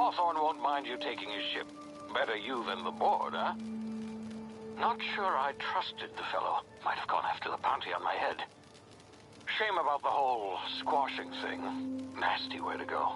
Hawthorne won't mind you taking his ship. Better you than the board, huh? Not sure I trusted the fellow. Might have gone after the bounty on my head. Shame about the whole squashing thing. Nasty way to go.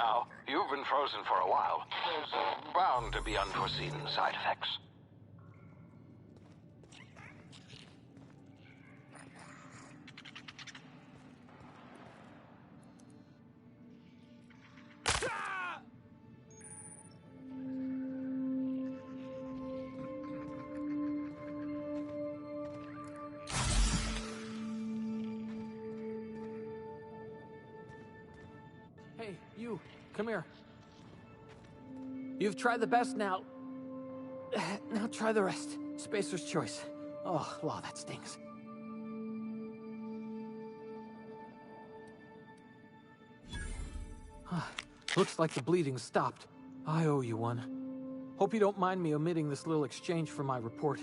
now. You've been frozen for a while. There's bound to be unforeseen side effects. Hey, you, come here. You've tried the best now. Now try the rest. Spacer's choice. Oh, wow, that stings. Looks like the bleeding stopped. I owe you one. Hope you don't mind me omitting this little exchange for my report.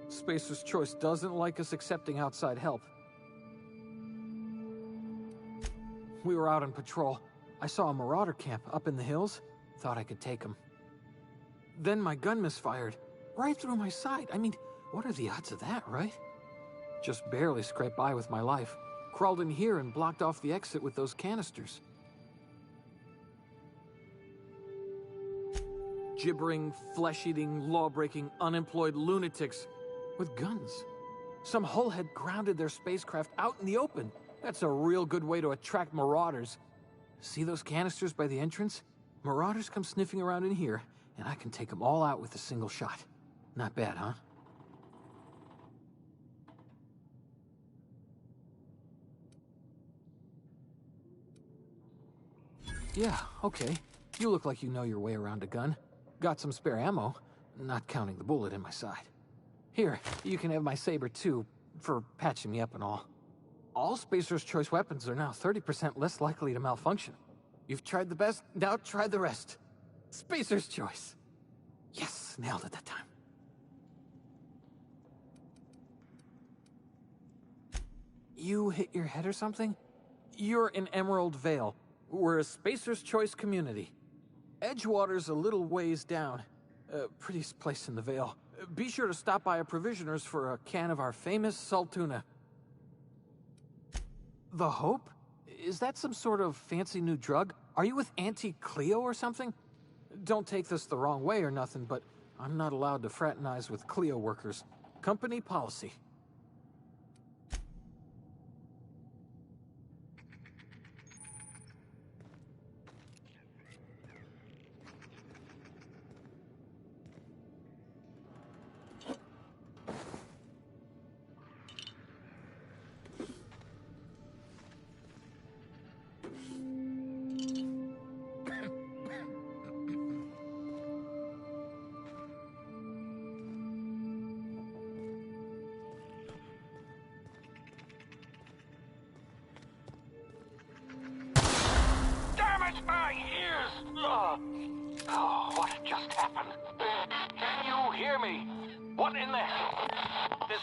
Spacer's choice doesn't like us accepting outside help. We were out on patrol. I saw a marauder camp up in the hills. Thought I could take him. Then my gun misfired. Right through my side. I mean, what are the odds of that, right? Just barely scraped by with my life. Crawled in here and blocked off the exit with those canisters. Gibbering, flesh-eating, law-breaking, unemployed lunatics with guns. Some hullhead grounded their spacecraft out in the open. That's a real good way to attract marauders. See those canisters by the entrance? Marauders come sniffing around in here, and I can take them all out with a single shot. Not bad, huh? Yeah, okay. You look like you know your way around a gun. Got some spare ammo, not counting the bullet in my side. Here, you can have my saber too, for patching me up and all. All Spacer's Choice weapons are now 30% less likely to malfunction. You've tried the best, now try the rest. Spacer's Choice. Yes, nailed it that time. You hit your head or something? You're in Emerald Vale. We're a Spacer's Choice community. Edgewater's a little ways down. Prettiest place in the Vale. Be sure to stop by a provisioner's for a can of our famous salt tuna. The Hope? Is that some sort of fancy new drug? Are you with Auntie Cleo or something? Don't take this the wrong way or nothing, but I'm not allowed to fraternize with Cleo workers. Company policy. My ears! Oh, what just happened? Can you hear me? What in the hell? This...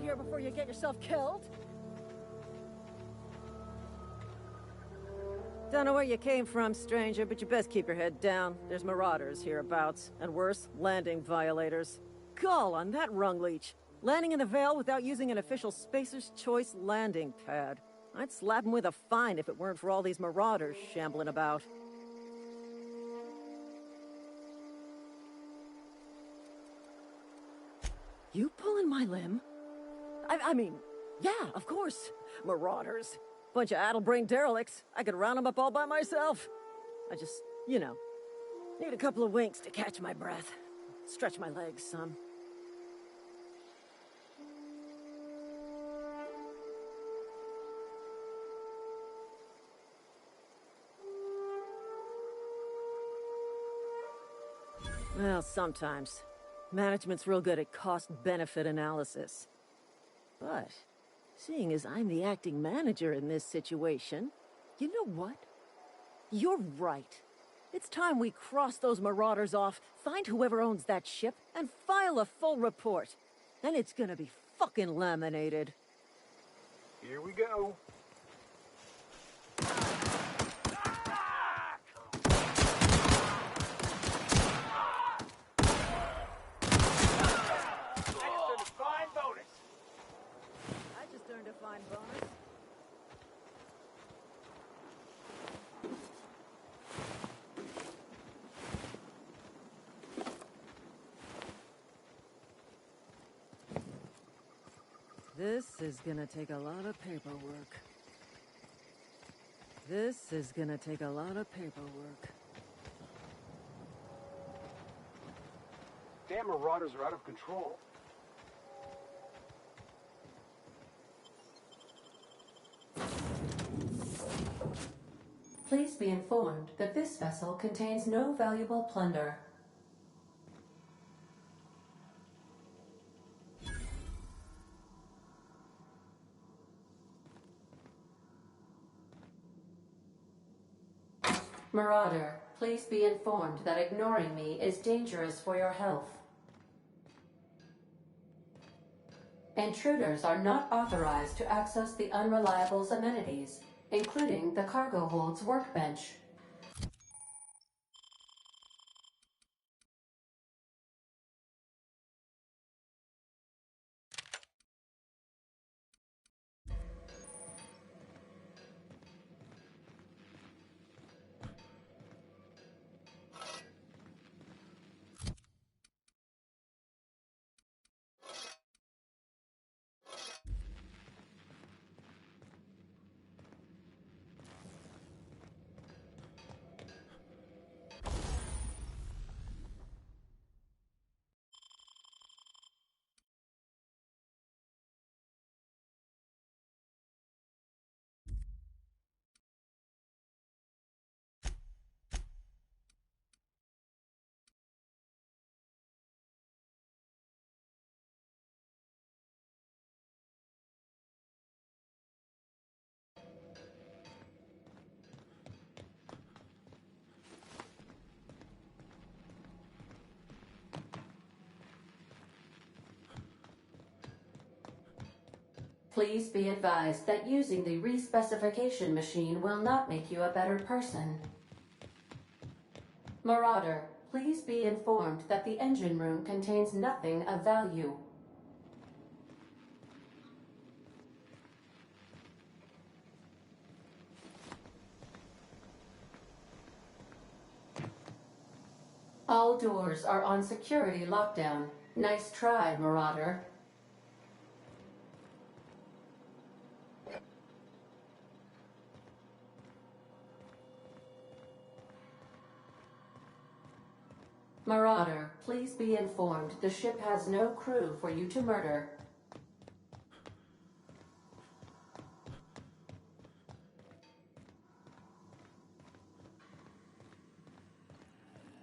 here before you get yourself killed. Don't know where you came from, stranger, but you best keep your head down. There's marauders hereabouts, and worse, landing violators. Call on that rung leech. Landing in the Vale without using an official Spacer's Choice landing pad. I'd slap him with a fine if it weren't for all these marauders shambling about. You pulling my limb? I mean, yeah, of course. Marauders. Bunch of addle-brained derelicts. I could round them up all by myself. I just, you know, need a couple of winks to catch my breath. Stretch my legs some. Well, sometimes. Management's real good at cost-benefit analysis. But, seeing as I'm the acting manager in this situation, you know what? You're right. It's time we cross those marauders off, find whoever owns that ship, and file a full report. And it's gonna be fucking laminated. Here we go. To find bonus. This is gonna take a lot of paperwork. This is gonna take a lot of paperwork. Damn marauders are out of control. Please be informed that this vessel contains no valuable plunder. Marauder, please be informed that ignoring me is dangerous for your health. Intruders are not authorized to access the Unreliable's amenities, including the cargo hold's workbench. Please be advised that using the respecification machine will not make you a better person. Marauder, please be informed that the engine room contains nothing of value. All doors are on security lockdown. Nice try, Marauder. Marauder, please be informed the ship has no crew for you to murder.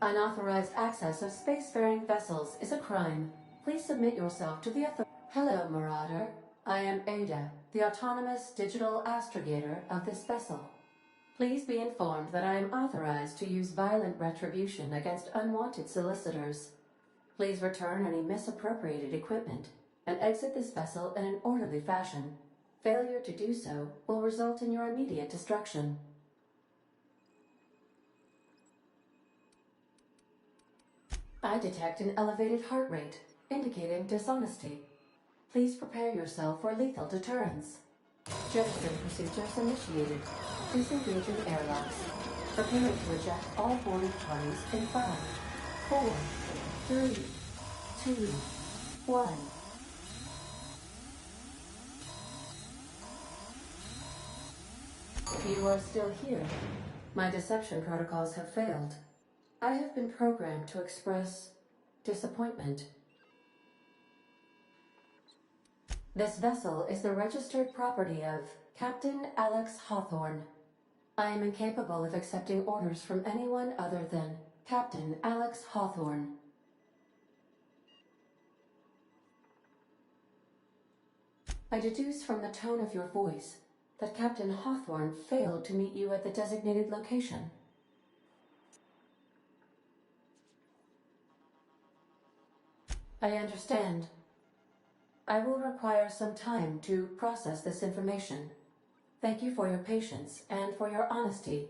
Unauthorized access of spacefaring vessels is a crime. Please submit yourself to the authorities. Hello, Marauder. I am Ada, the autonomous digital astrogator of this vessel. Please be informed that I am authorized to use violent retribution against unwanted solicitors. Please return any misappropriated equipment. and exit this vessel in an orderly fashion. Failure to do so will result in your immediate destruction. I detect an elevated heart rate, indicating dishonesty. Please prepare yourself for lethal deterrence. Jetstream procedures initiated. Disengaging airlocks. Preparing to eject all boarding parties in 5, 4, 3, 2, 1. If you are still here, my deception protocols have failed. I have been programmed to express disappointment. This vessel is the registered property of Captain Alex Hawthorne. I am incapable of accepting orders from anyone other than Captain Alex Hawthorne. I deduce from the tone of your voice that Captain Hawthorne failed to meet you at the designated location. I understand. I will require some time to process this information. Thank you for your patience and for your honesty.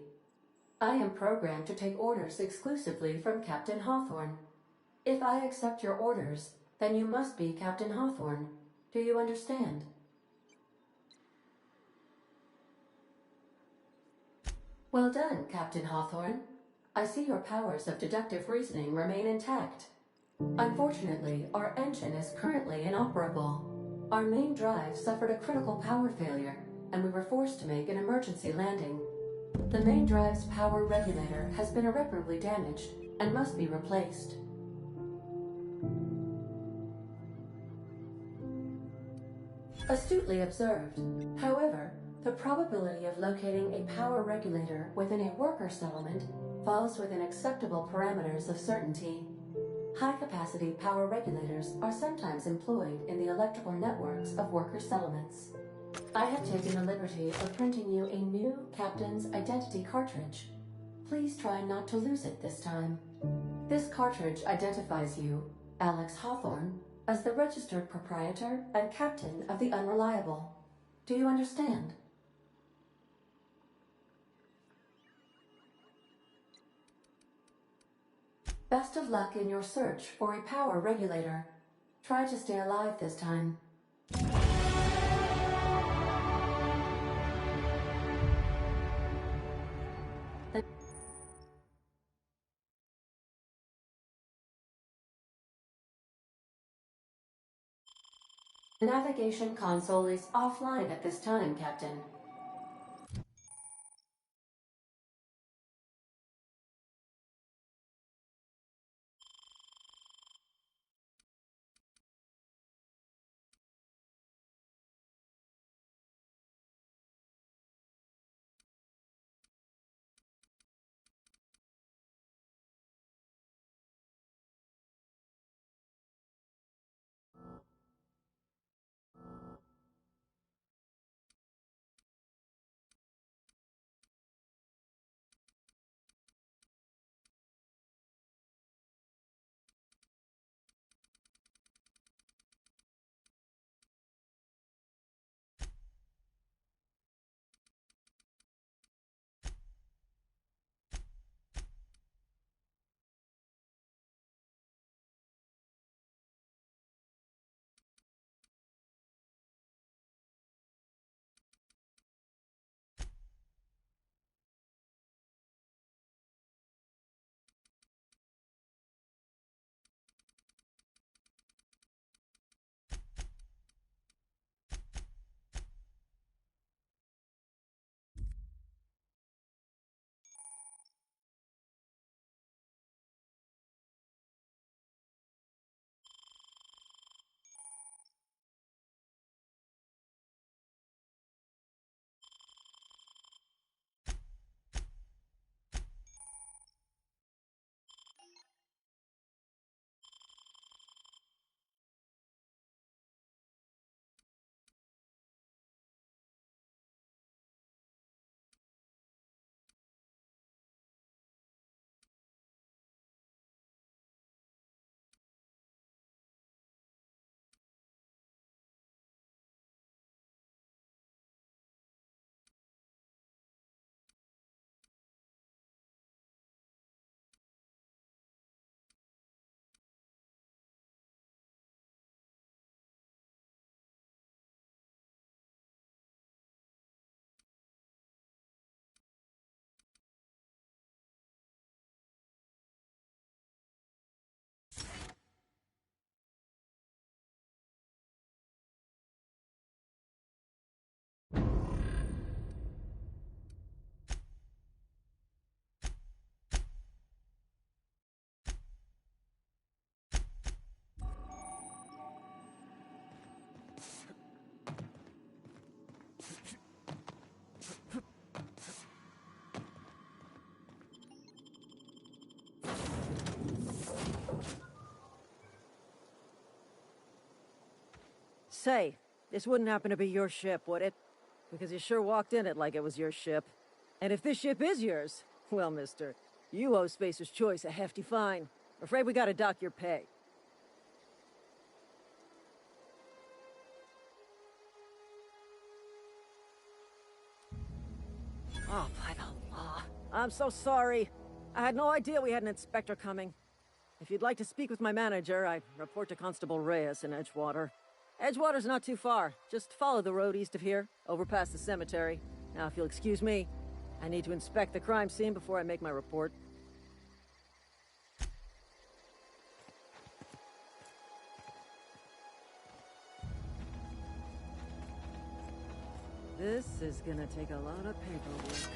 I am programmed to take orders exclusively from Captain Hawthorne. If I accept your orders, then you must be Captain Hawthorne. Do you understand? Well done, Captain Hawthorne. I see your powers of deductive reasoning remain intact. Unfortunately, our engine is currently inoperable. Our main drive suffered a critical power failure, and we were forced to make an emergency landing. The main drive's power regulator has been irreparably damaged and must be replaced. Astutely observed. However, the probability of locating a power regulator within a worker settlement falls within acceptable parameters of certainty. High-capacity power regulators are sometimes employed in the electrical networks of worker settlements. I have taken the liberty of printing you a new Captain's Identity cartridge. Please try not to lose it this time. This cartridge identifies you, Alex Hawthorne, as the registered proprietor and captain of the Unreliable. Do you understand? Best of luck in your search for a power regulator. Try to stay alive this time. The navigation console is offline at this time, Captain. say, this wouldn't happen to be your ship, would it? Because you sure walked in it like it was your ship. And if this ship is yours, well, mister, you owe Spacer's Choice a hefty fine. Afraid we gotta dock your pay. Oh, by the law. I'm so sorry. I had no idea we had an inspector coming. If you'd like to speak with my manager, I'd report to Constable Reyes in Edgewater. Edgewater's not too far. Just follow the road east of here, over past the cemetery. Now, if you'll excuse me, I need to inspect the crime scene before I make my report. This is gonna take a lot of paperwork.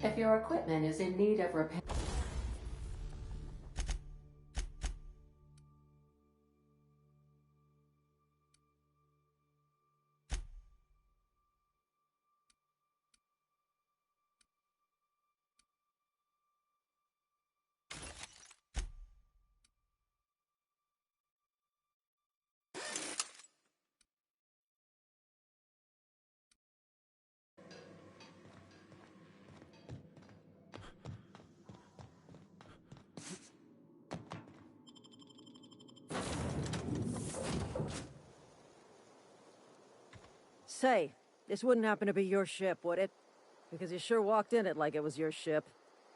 If your equipment is in need of repair... say, this wouldn't happen to be your ship, would it? Because you sure walked in it like it was your ship.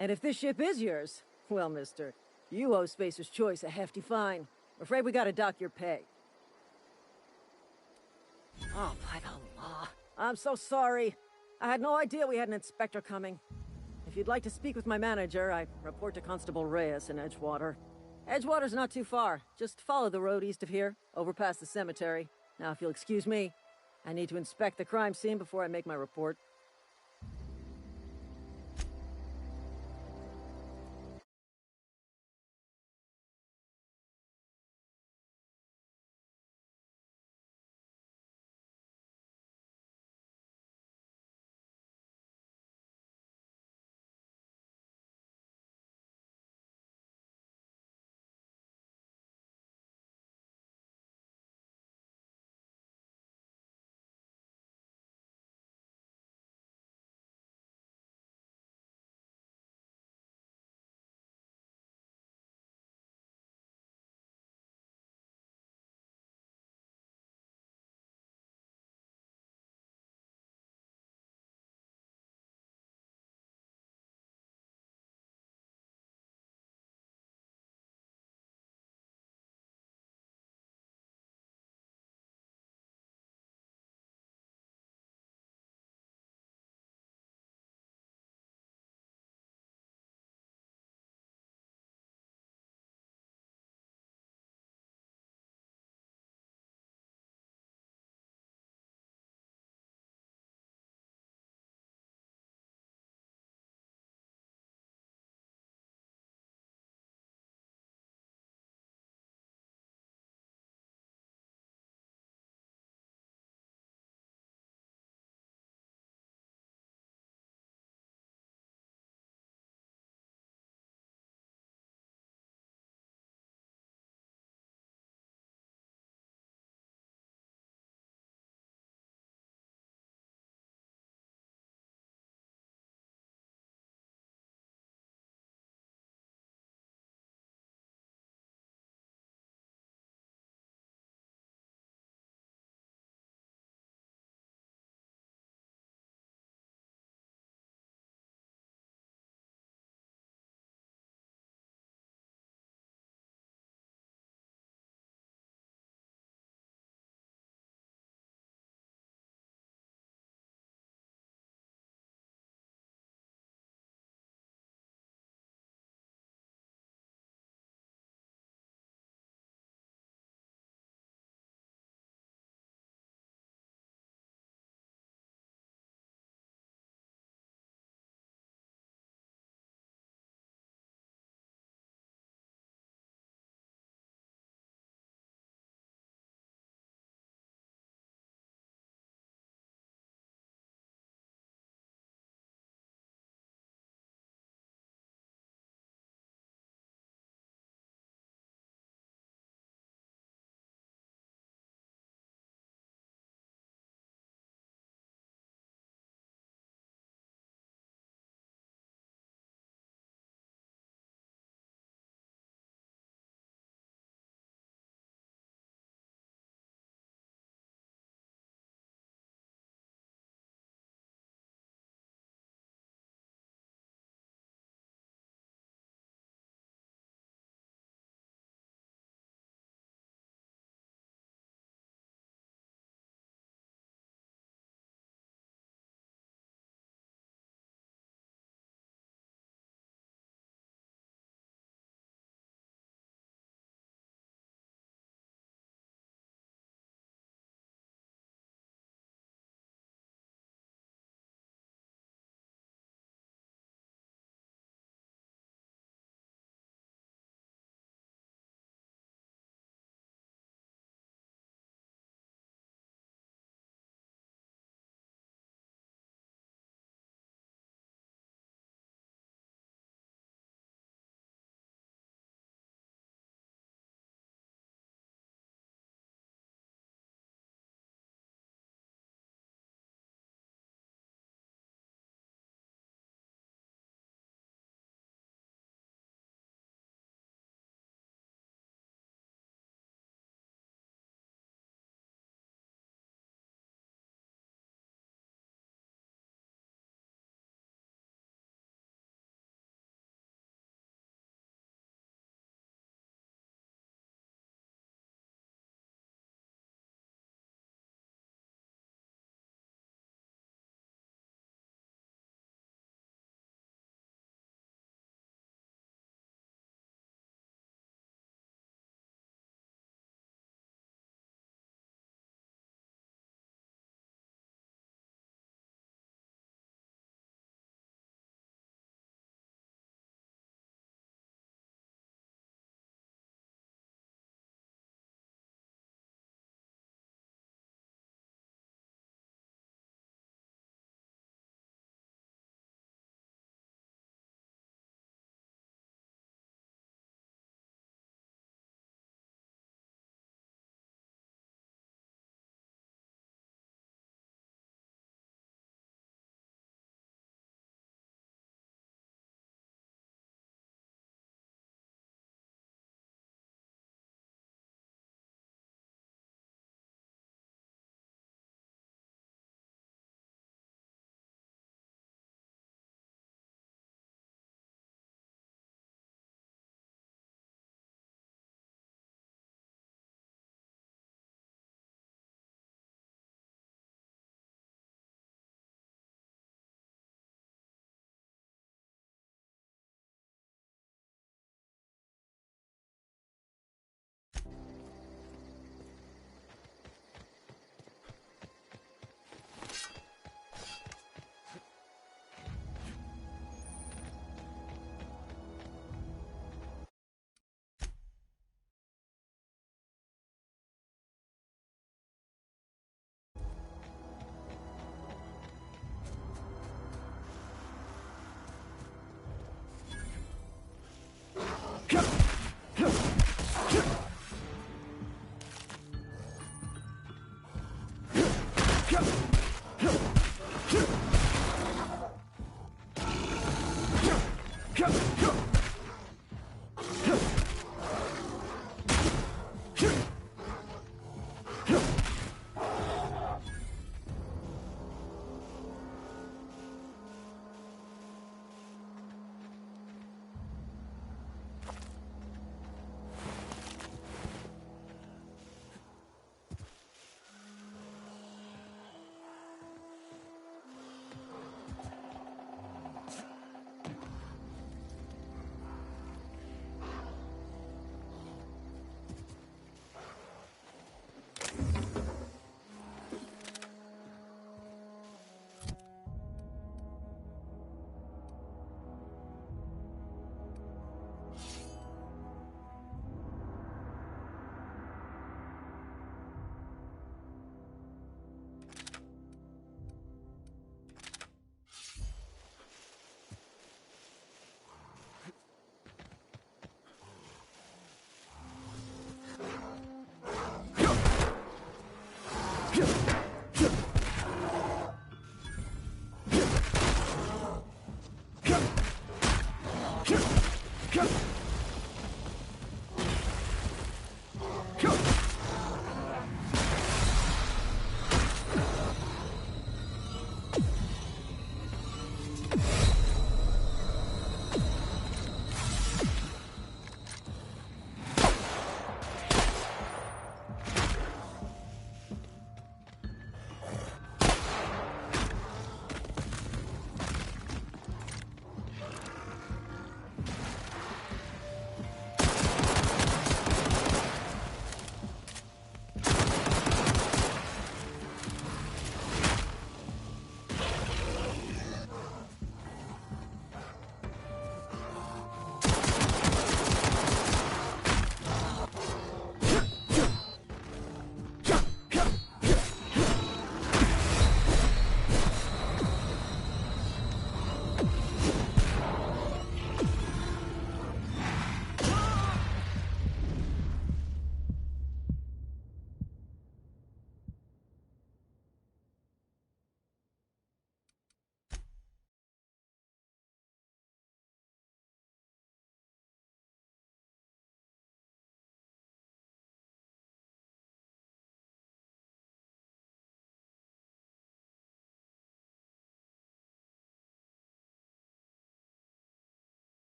And if this ship is yours, well, mister, you owe Spacer's Choice a hefty fine. I'm afraid we gotta dock your pay. Oh, by the law. I'm so sorry. I had no idea we had an inspector coming. If you'd like to speak with my manager, I report to Constable Reyes in Edgewater. Edgewater's not too far. Just follow the road east of here, over past the cemetery. Now, if you'll excuse me, I need to inspect the crime scene before I make my report.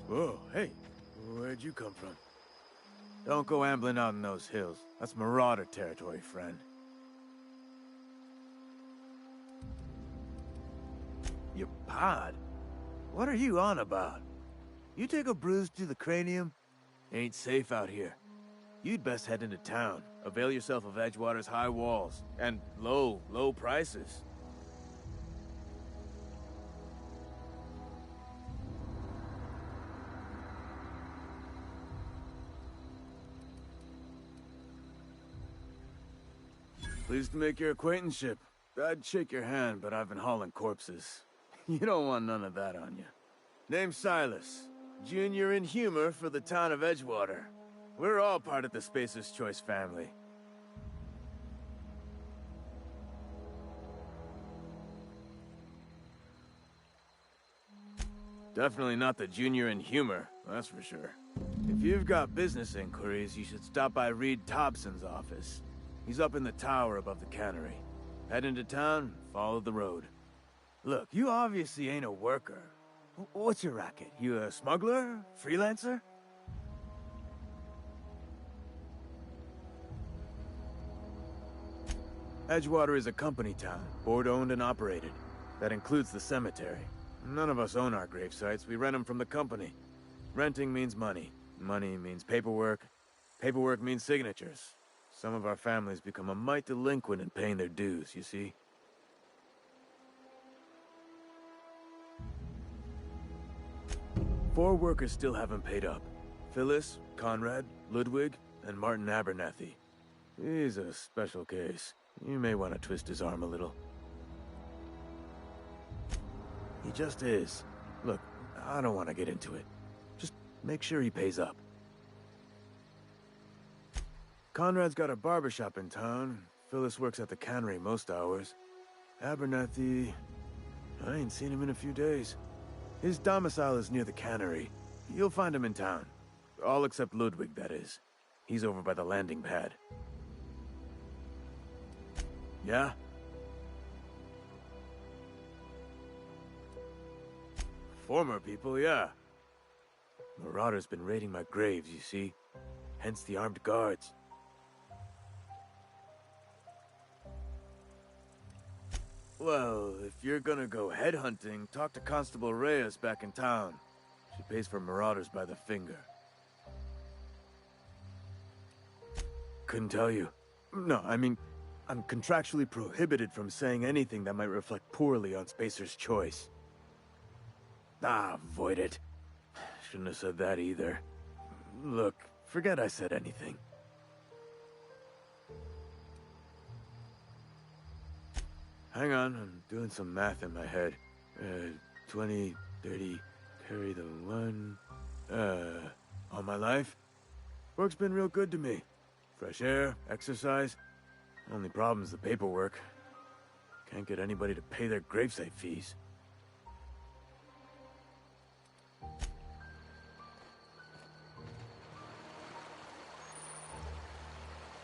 Whoa, hey, where'd you come from? Don't go ambling out in those hills. That's Marauder territory, friend. Your pod? What are you on about? You take a bruise to the cranium? Ain't safe out here. You'd best head into town. Avail yourself of Edgewater's high walls. And low prices. Pleased to make your acquaintanceship. I'd shake your hand, but I've been hauling corpses. You don't want none of that on you. Name's Silas. Junior in humor for the town of Edgewater. We're all part of the Spacer's Choice family. Definitely not the junior in humor, that's for sure. If you've got business inquiries, you should stop by Reed Thompson's office. He's up in the tower above the cannery. Head into town, follow the road. Look, you obviously ain't a worker. What's your racket? You a smuggler? Freelancer? Edgewater is a company town, board-owned and operated. That includes the cemetery. None of us own our grave sites, we rent them from the company. Renting means money. Money means paperwork. Paperwork means signatures. Some of our families become a mite delinquent in paying their dues, you see? Four workers still haven't paid up. Phyllis, Conrad, Ludwig, and Martin Abernathy. He's a special case. You may want to twist his arm a little. He just is. Look, I don't want to get into it. Just make sure he pays up. Conrad's got a barbershop in town. Phyllis works at the cannery most hours. Abernathy... I ain't seen him in a few days. His domicile is near the cannery. You'll find him in town. All except Ludwig, that is. He's over by the landing pad. Yeah? Former people, yeah. Marauder's been raiding my graves, you see. Hence the armed guards. Well, if you're gonna go headhunting, talk to Constable Reyes back in town. She pays for marauders by the finger. Couldn't tell you. No, I mean, I'm contractually prohibited from saying anything that might reflect poorly on Spacer's Choice. Ah, avoid it. Shouldn't have said that either. Look, forget I said anything. Hang on, I'm doing some math in my head. 20, 30, carry the one... all my life? Work's been real good to me. Fresh air, exercise. Only problem's the paperwork. Can't get anybody to pay their gravesite fees.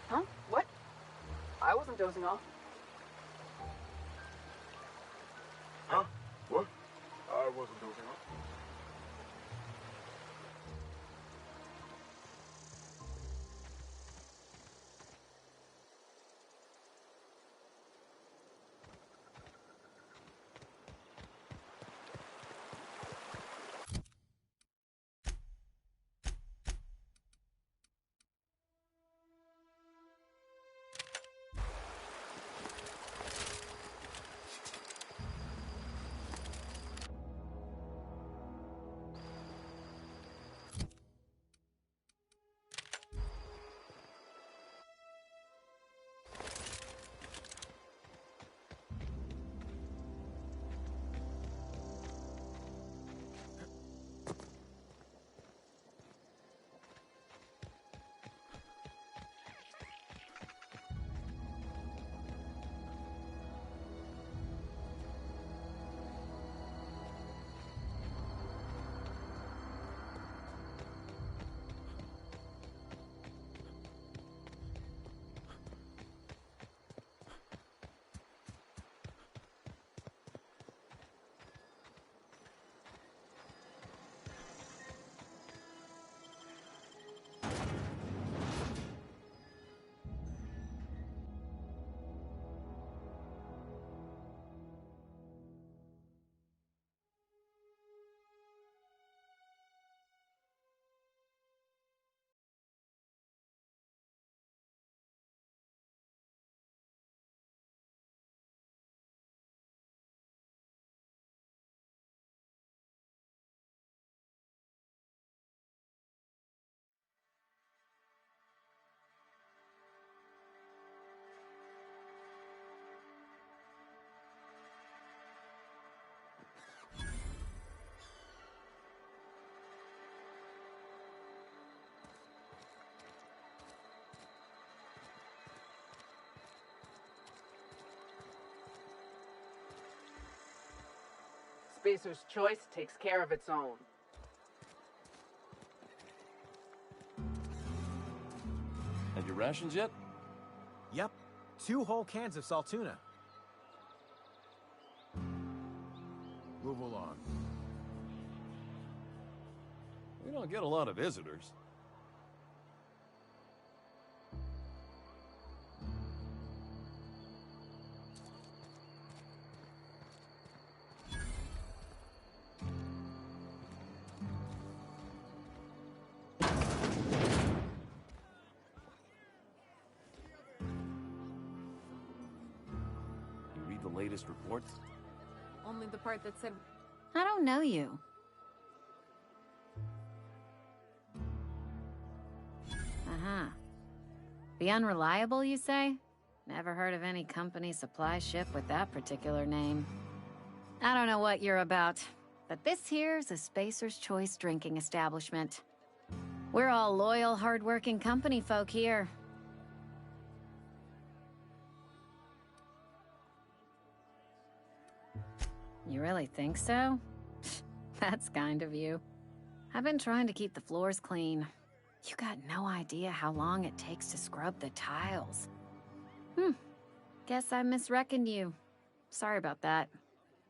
Huh? What? I wasn't dozing off. Huh? What? I wasn't dozing off. Spacer's choice takes care of its own. Had your rations yet? Yep. 2 whole cans of salt tuna. Move along. We don't get a lot of visitors. You read the latest reports? Only the part that said... I don't know you. Uh-huh. Be unreliable, you say? Never heard of any company supply ship with that particular name. I don't know what you're about, but this here's a Spacer's Choice drinking establishment. We're all loyal, hard-working company folk here. You really think so? That's kind of you. I've been trying to keep the floors clean. You got no idea how long it takes to scrub the tiles. Guess I misreckoned you. Sorry about that.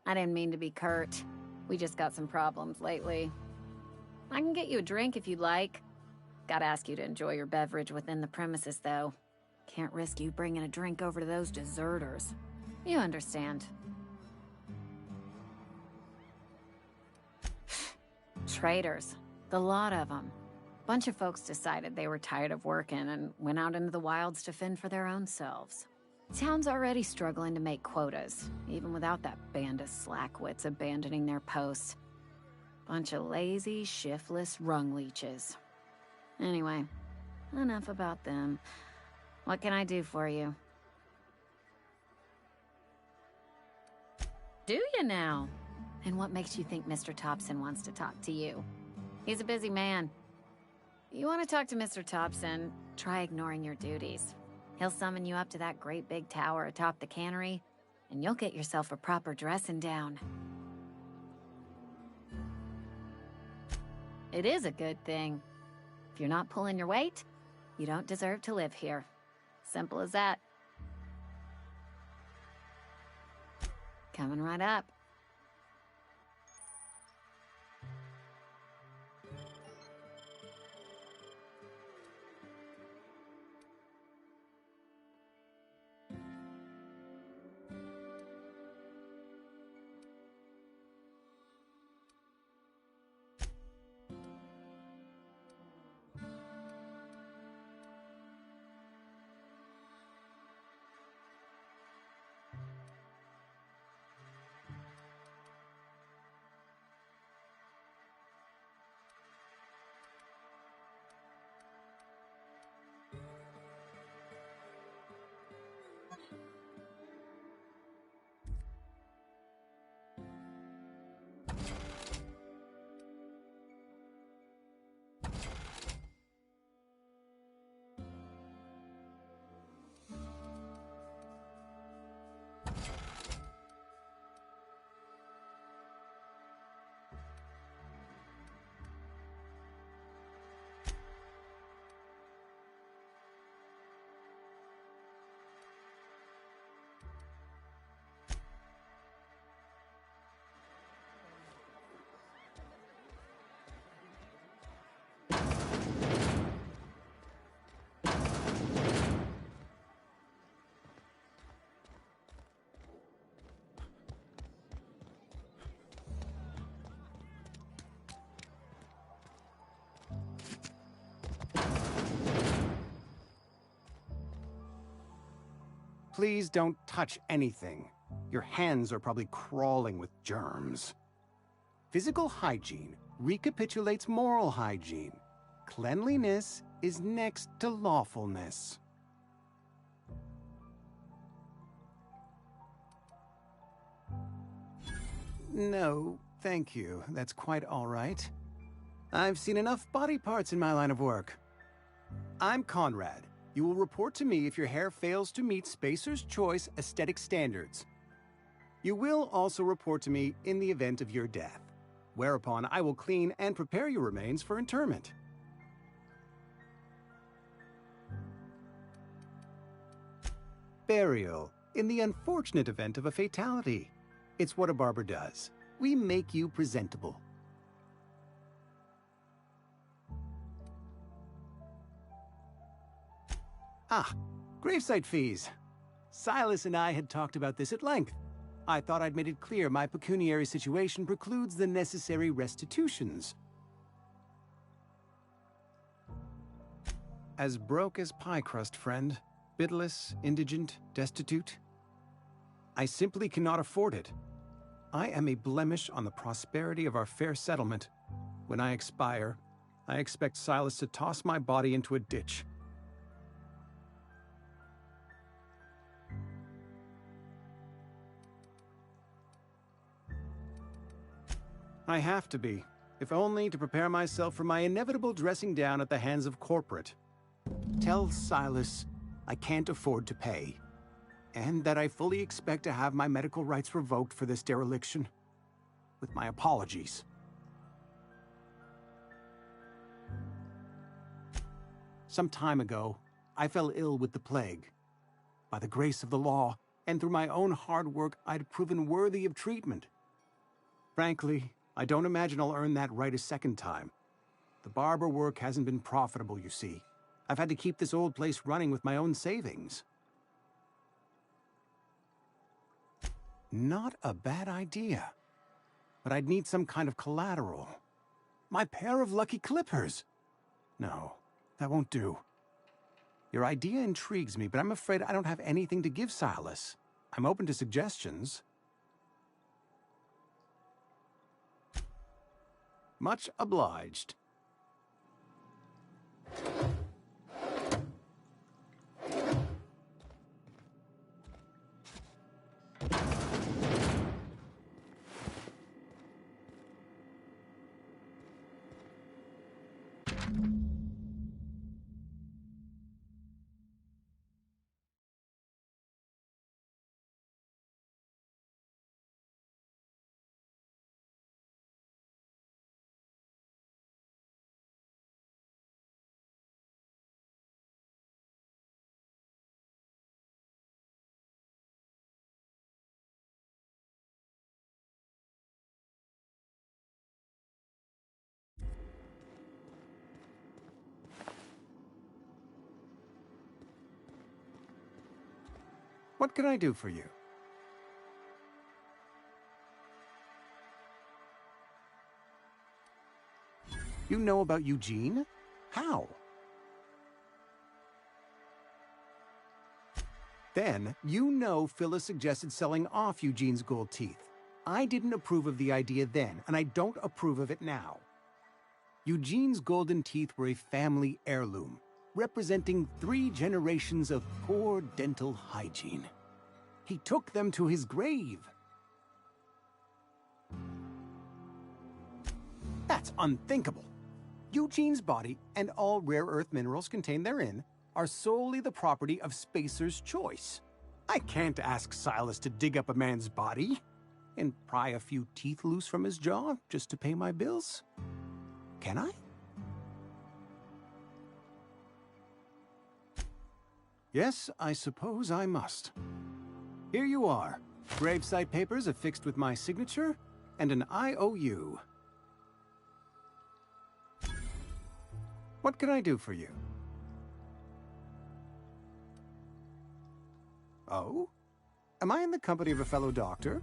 I didn't mean to be curt. We just got some problems lately. I can get you a drink if you'd like. Gotta ask you to enjoy your beverage within the premises, though. Can't risk you bringing a drink over to those deserters. You understand. Traitors. The lot of them. Bunch of folks decided they were tired of working and went out into the wilds to fend for their own selves. Town's already struggling to make quotas, even without that band of slackwits abandoning their posts. Bunch of lazy, shiftless rung leeches. Anyway, enough about them. What can I do for you? Do you now? And what makes you think Mr. Thompson wants to talk to you? He's a busy man. You want to talk to Mr. Thompson, try ignoring your duties. He'll summon you up to that great big tower atop the cannery, and you'll get yourself a proper dressing down. It is a good thing. If you're not pulling your weight, you don't deserve to live here. Simple as that. Coming right up. Please don't touch anything. Your hands are probably crawling with germs. Physical hygiene recapitulates moral hygiene. Cleanliness is next to lawfulness. No, thank you. That's quite all right. I've seen enough body parts in my line of work. I'm Conrad. You will report to me if your hair fails to meet Spacer's Choice aesthetic standards. You will also report to me in the event of your death, whereupon I will clean and prepare your remains for interment. Burial, in the unfortunate event of a fatality. It's what a barber does. We make you presentable. Ah, gravesite fees. Silas and I had talked about this at length. I thought I'd made it clear my pecuniary situation precludes the necessary restitutions. As broke as pie crust, friend. Bitless, indigent, destitute. I simply cannot afford it. I am a blemish on the prosperity of our fair settlement. When I expire, I expect Silas to toss my body into a ditch. I have to be, if only to prepare myself for my inevitable dressing down at the hands of corporate. Tell Silas I can't afford to pay, and that I fully expect to have my medical rights revoked for this dereliction. With my apologies. Some time ago, I fell ill with the plague. By the grace of the law, and through my own hard work, I'd proven worthy of treatment. Frankly, I don't imagine I'll earn that right a second time. The barber work hasn't been profitable, you see. I've had to keep this old place running with my own savings. Not a bad idea. But I'd need some kind of collateral. My pair of lucky clippers! No, that won't do. Your idea intrigues me, but I'm afraid I don't have anything to give Silas. I'm open to suggestions. Much obliged. What can I do for you? You know about Eugene? How? Then, you know Phyllis suggested selling off Eugene's gold teeth. I didn't approve of the idea then, and I don't approve of it now. Eugene's golden teeth were a family heirloom, representing 3 generations of poor dental hygiene. He took them to his grave. That's unthinkable. Eugene's body and all rare earth minerals contained therein are solely the property of Spacer's choice. I can't ask Silas to dig up a man's body and pry a few teeth loose from his jaw just to pay my bills. Can I? Yes, I suppose I must. Here you are. Gravesite papers affixed with my signature and an IOU. What can I do for you? Oh? Am I in the company of a fellow doctor?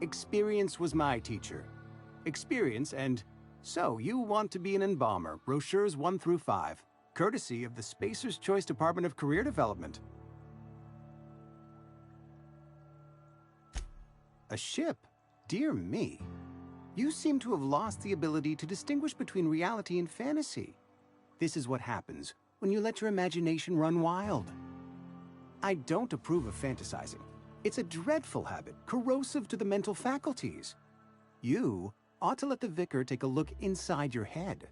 Experience was my teacher. Experience and... So, you want to be an embalmer, brochures 1 through 5, courtesy of the Spacer's Choice Department of Career Development. A ship? Dear me. You seem to have lost the ability to distinguish between reality and fantasy. This is what happens when you let your imagination run wild. I don't approve of fantasizing. It's a dreadful habit, corrosive to the mental faculties. You ought to let the vicar take a look inside your head.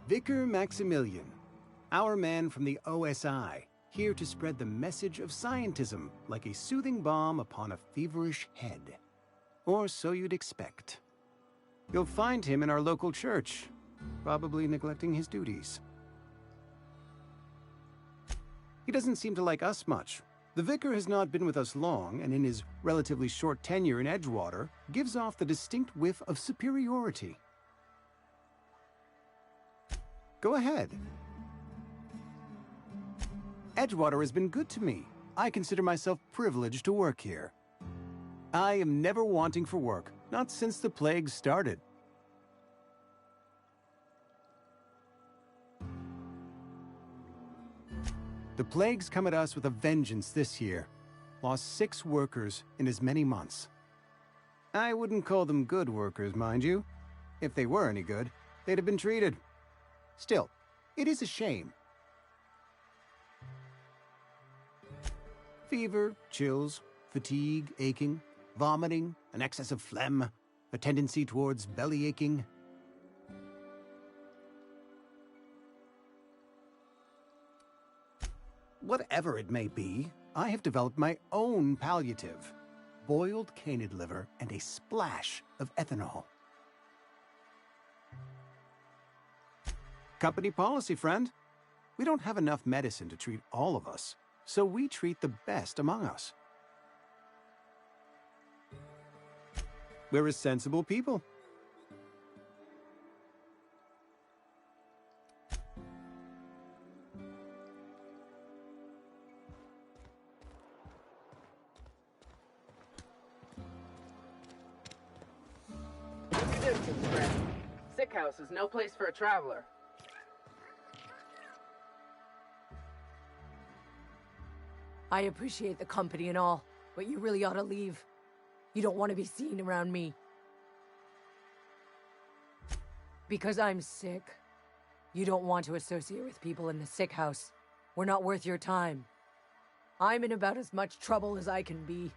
Vicar Maximilian, our man from the OSI, here to spread the message of scientism like a soothing balm upon a feverish head. Or so you'd expect. You'll find him in our local church, probably neglecting his duties. He doesn't seem to like us much. The vicar has not been with us long, and in his relatively short tenure in Edgewater, gives off the distinct whiff of superiority. Go ahead. Edgewater has been good to me. I consider myself privileged to work here. I am never wanting for work, not since the plague started. The plague's come at us with a vengeance this year. Lost 6 workers in as many months. I wouldn't call them good workers, mind you. If they were any good, they'd have been treated. Still, it is a shame. Fever, chills, fatigue, aching, vomiting, an excess of phlegm, a tendency towards belly aching. Whatever it may be, I have developed my own palliative. Boiled canid liver and a splash of ethanol. Company policy, friend. We don't have enough medicine to treat all of us, so we treat the best among us. We're a sensible people. Sick house is no place for a traveler. I appreciate the company and all, but you really ought to leave. You don't want to be seen around me. Because I'm sick. You don't want to associate with people in the sick house. We're not worth your time. I'm in about as much trouble as I can be.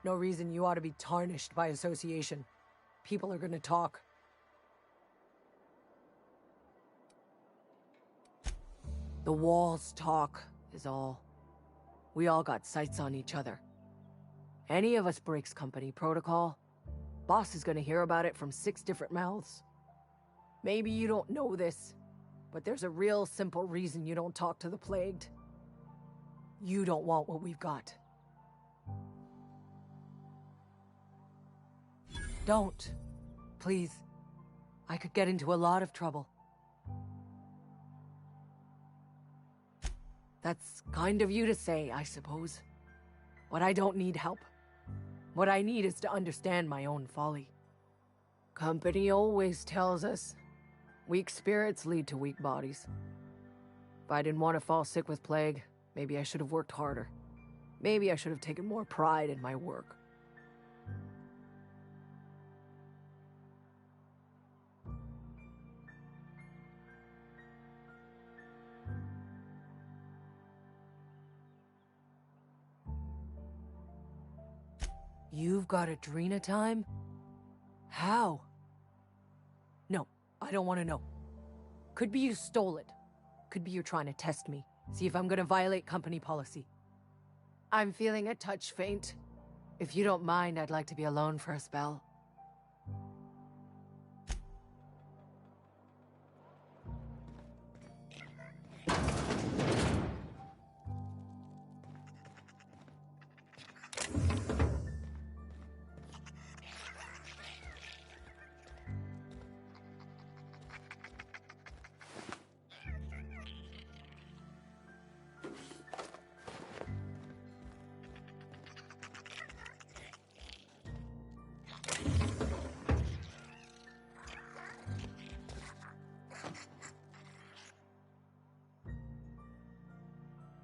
No reason you ought to be tarnished by association. People are gonna talk. The walls talk, is all. We all got sights on each other. Any of us breaks company protocol, boss is gonna hear about it from 6 different mouths. Maybe you don't know this, but there's a real simple reason you don't talk to the plagued. You don't want what we've got. Don't. Please. I could get into a lot of trouble. That's kind of you to say, I suppose. But I don't need help. What I need is to understand my own folly. Company always tells us, weak spirits lead to weak bodies. If I didn't want to fall sick with plague, maybe I should have worked harder. Maybe I should have taken more pride in my work. You've got Adrena time? How? No, I don't want to know. Could be you stole it. Could be you're trying to test me. See if I'm gonna violate company policy. I'm feeling a touch faint. If you don't mind, I'd like to be alone for a spell.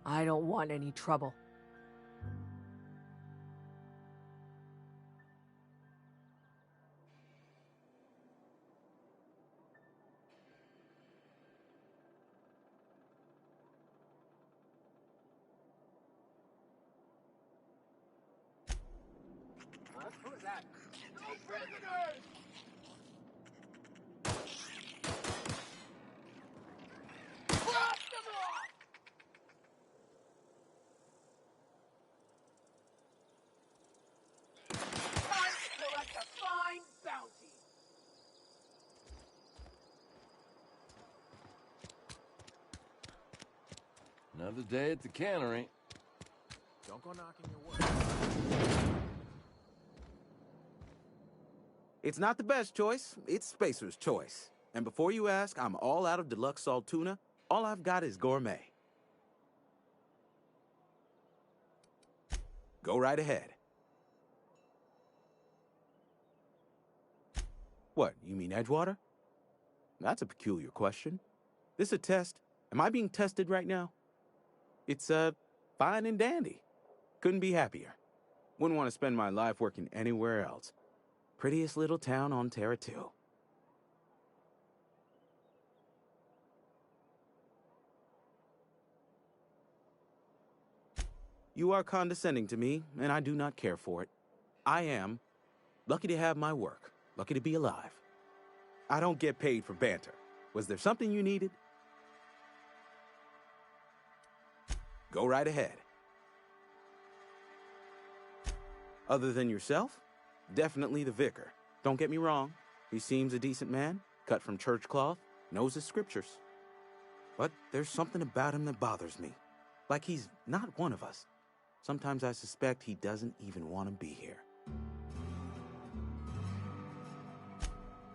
I don't want any trouble. Who's that? No prisoners! Another day at the cannery. Don't go knocking your work. It's not the best choice, it's Spacer's choice. And before you ask, I'm all out of deluxe salt tuna. All I've got is gourmet. Go right ahead. What, you mean Edgewater? That's a peculiar question. This a test? Am I being tested right now? It's, fine and dandy. Couldn't be happier. Wouldn't want to spend my life working anywhere else. Prettiest little town on Terra 2. You are condescending to me, and I do not care for it. I am lucky to have my work, lucky to be alive. I don't get paid for banter. Was there something you needed? Go right ahead. Other than yourself? Definitely the vicar. Don't get me wrong. He seems a decent man, cut from church cloth, knows his scriptures. But there's something about him that bothers me. Like he's not one of us. Sometimes I suspect he doesn't even want to be here.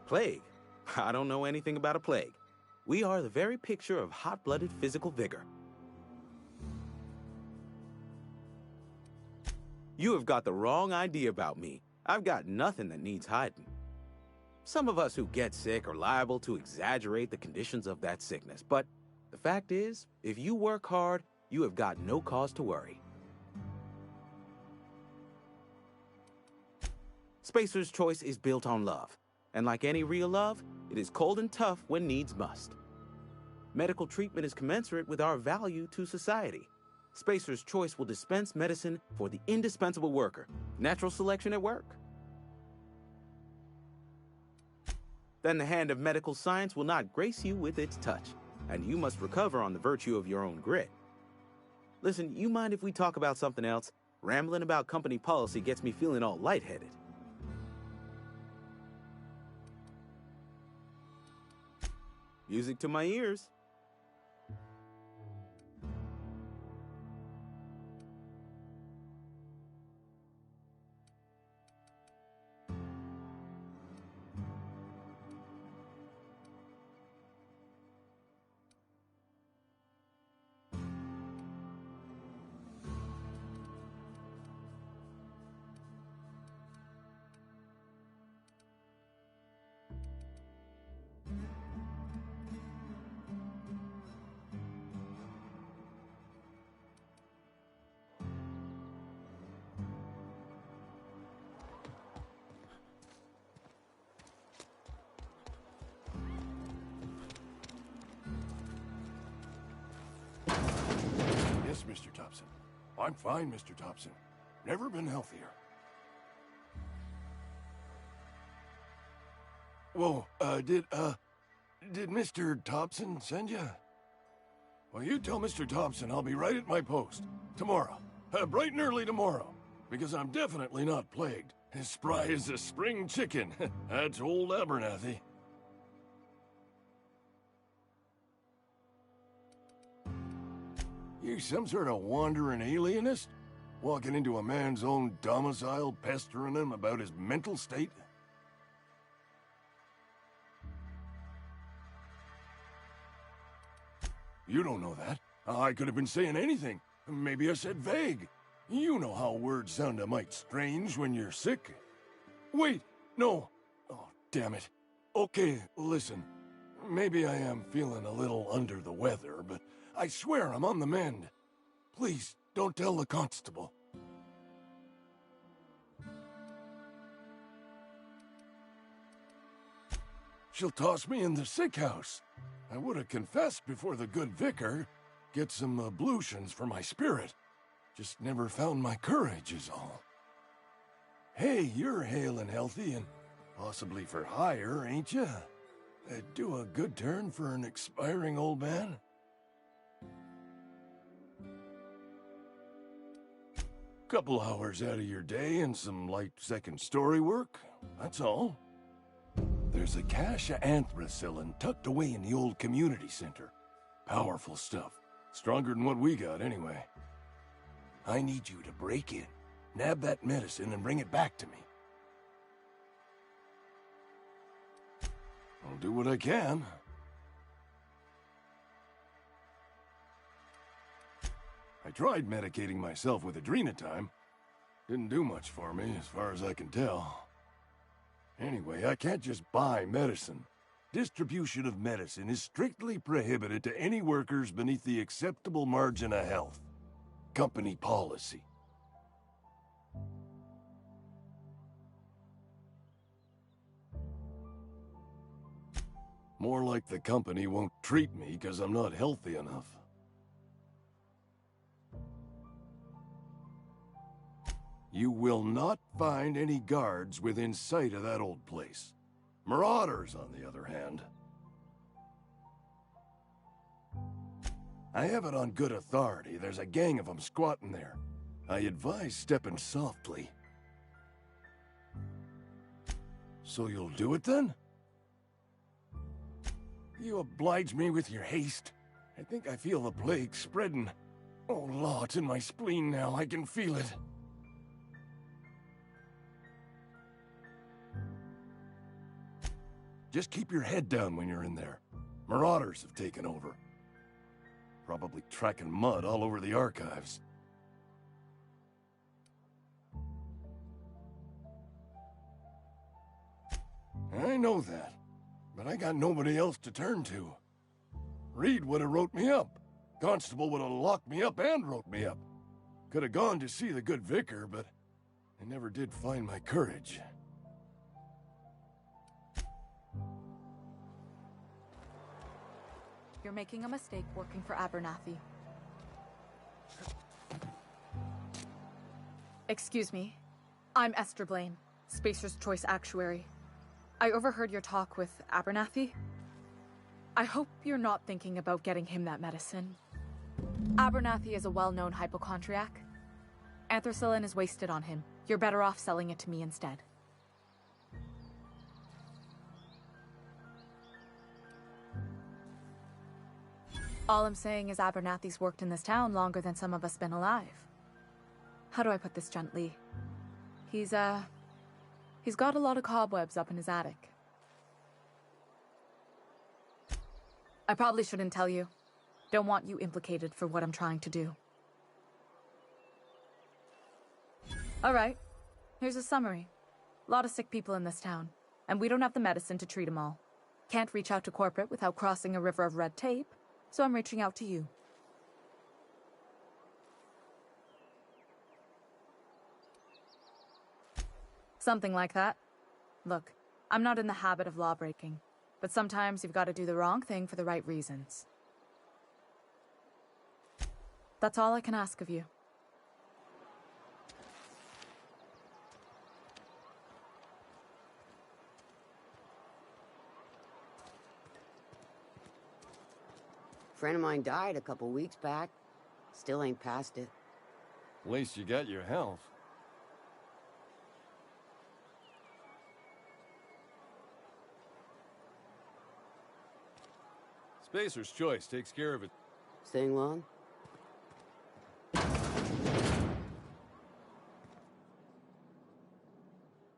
Plague? I don't know anything about a plague. We are the very picture of hot-blooded physical vigor. You have got the wrong idea about me. I've got nothing that needs hiding. Some of us who get sick are liable to exaggerate the conditions of that sickness, but the fact is, if you work hard, you have got no cause to worry. Spacer's choice is built on love, and like any real love, it is cold and tough when needs must. Medical treatment is commensurate with our value to society. Spacer's choice will dispense medicine for the indispensable worker. Natural selection at work. Then the hand of medical science will not grace you with its touch, and you must recover on the virtue of your own grit. Listen, you mind if we talk about something else? Rambling about company policy gets me feeling all lightheaded. Music to my ears. Yes, Mr. Thompson. I'm fine, Mr. Thompson. Never been healthier. Whoa, did Mr. Thompson send you? Well, you tell Mr. Thompson I'll be right at my post. Tomorrow. Bright and early tomorrow. Because I'm definitely not plagued. As spry as a spring chicken. That's old Abernathy. You some sort of wandering alienist? Walking into a man's own domicile, pestering him about his mental state? You don't know that. I could have been saying anything. Maybe I said vague. You know how words sound a mite strange when you're sick. Wait, no. Oh, damn it. Okay, listen. Maybe I am feeling a little under the weather, but I swear I'm on the mend. Please, don't tell the constable. She'll toss me in the sick house. I would have confessed before the good vicar. Get some ablutions for my spirit. Just never found my courage is all. Hey, you're hale and healthy and possibly for hire, ain't you? Do a good turn for an expiring old man? Couple hours out of your day and some light second-story work, that's all. There's a cache of anthracillin tucked away in the old community center. Powerful stuff. Stronger than what we got, anyway. I need you to break in, nab that medicine, and bring it back to me. I'll do what I can. I tried medicating myself with adrenatime. Didn't do much for me, as far as I can tell. Anyway, I can't just buy medicine. Distribution of medicine is strictly prohibited to any workers beneath the acceptable margin of health. Company policy. More like the company won't treat me because I'm not healthy enough. You will not find any guards within sight of that old place. Marauders, on the other hand. I have it on good authority. There's a gang of them squatting there. I advise stepping softly. So you'll do it then? You oblige me with your haste. I think I feel the plague spreading. Oh, law, it's in my spleen now. I can feel it. Just keep your head down when you're in there. Marauders have taken over. Probably tracking mud all over the archives. I know that, but I got nobody else to turn to. Reed would have wrote me up. Constable would have locked me up and wrote me up. Could have gone to see the good vicar, but I never did find my courage. You're making a mistake working for Abernathy. Excuse me. I'm Esther Blaine, Spacer's Choice Actuary. I overheard your talk with Abernathy. I hope you're not thinking about getting him that medicine. Abernathy is a well-known hypochondriac. Anthracillin is wasted on him. You're better off selling it to me instead. All I'm saying is Abernathy's worked in this town longer than some of us been alive. How do I put this gently? He's got a lot of cobwebs up in his attic. I probably shouldn't tell you. Don't want you implicated for what I'm trying to do. Alright, here's a summary. A lot of sick people in this town, and we don't have the medicine to treat them all. Can't reach out to corporate without crossing a river of red tape, so I'm reaching out to you. Something like that. Look, I'm not in the habit of law-breaking, but sometimes you've got to do the wrong thing for the right reasons. That's all I can ask of you. Friend of mine died a couple weeks back. Still ain't past it. At least you got your health. Spacer's Choice takes care of it. Staying long?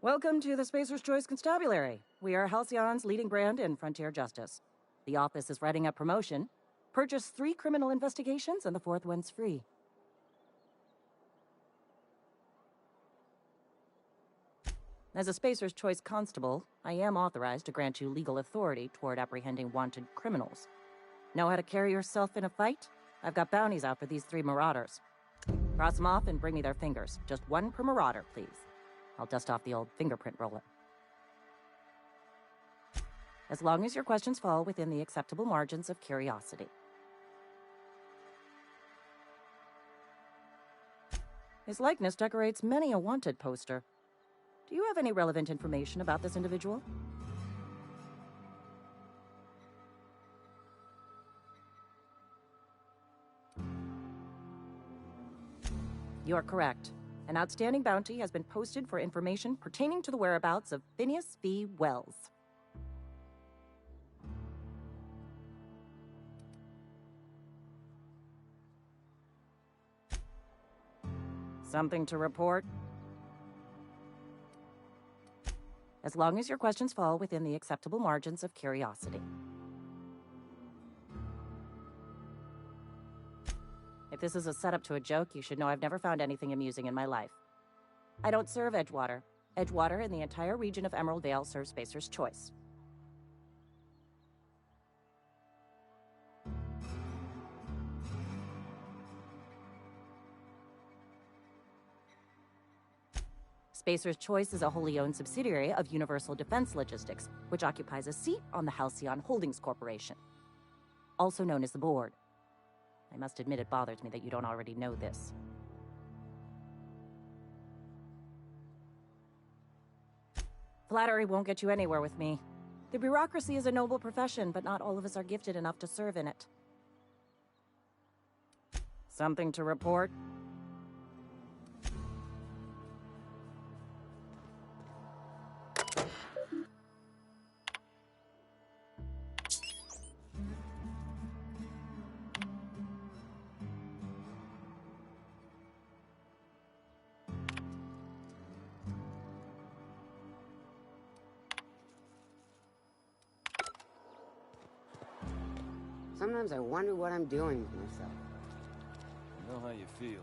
Welcome to the Spacer's Choice Constabulary. We are Halcyon's leading brand in frontier justice. The office is writing up promotion. Purchase 3 criminal investigations and the 4th one's free. As a Spacer's Choice constable, I am authorized to grant you legal authority toward apprehending wanted criminals. Know how to carry yourself in a fight? I've got bounties out for these 3 marauders. Cross them off and bring me their fingers. Just 1 per marauder, please. I'll dust off the old fingerprint roller. As long as your questions fall within the acceptable margins of curiosity. His likeness decorates many a wanted poster. Do you have any relevant information about this individual? You are correct. An outstanding bounty has been posted for information pertaining to the whereabouts of Phineas V. Wells. Something to report? As long as your questions fall within the acceptable margins of curiosity. If this is a setup to a joke, you should know I've never found anything amusing in my life. I don't serve Edgewater. Edgewater and the entire region of Emerald Vale serves Spacer's Choice. Spacer's Choice is a wholly owned subsidiary of Universal Defense Logistics, which occupies a seat on the Halcyon Holdings Corporation, also known as the Board. I must admit it bothers me that you don't already know this. Flattery won't get you anywhere with me. The bureaucracy is a noble profession, but not all of us are gifted enough to serve in it. Something to report? Sometimes I wonder what I'm doing with myself. I know how you feel.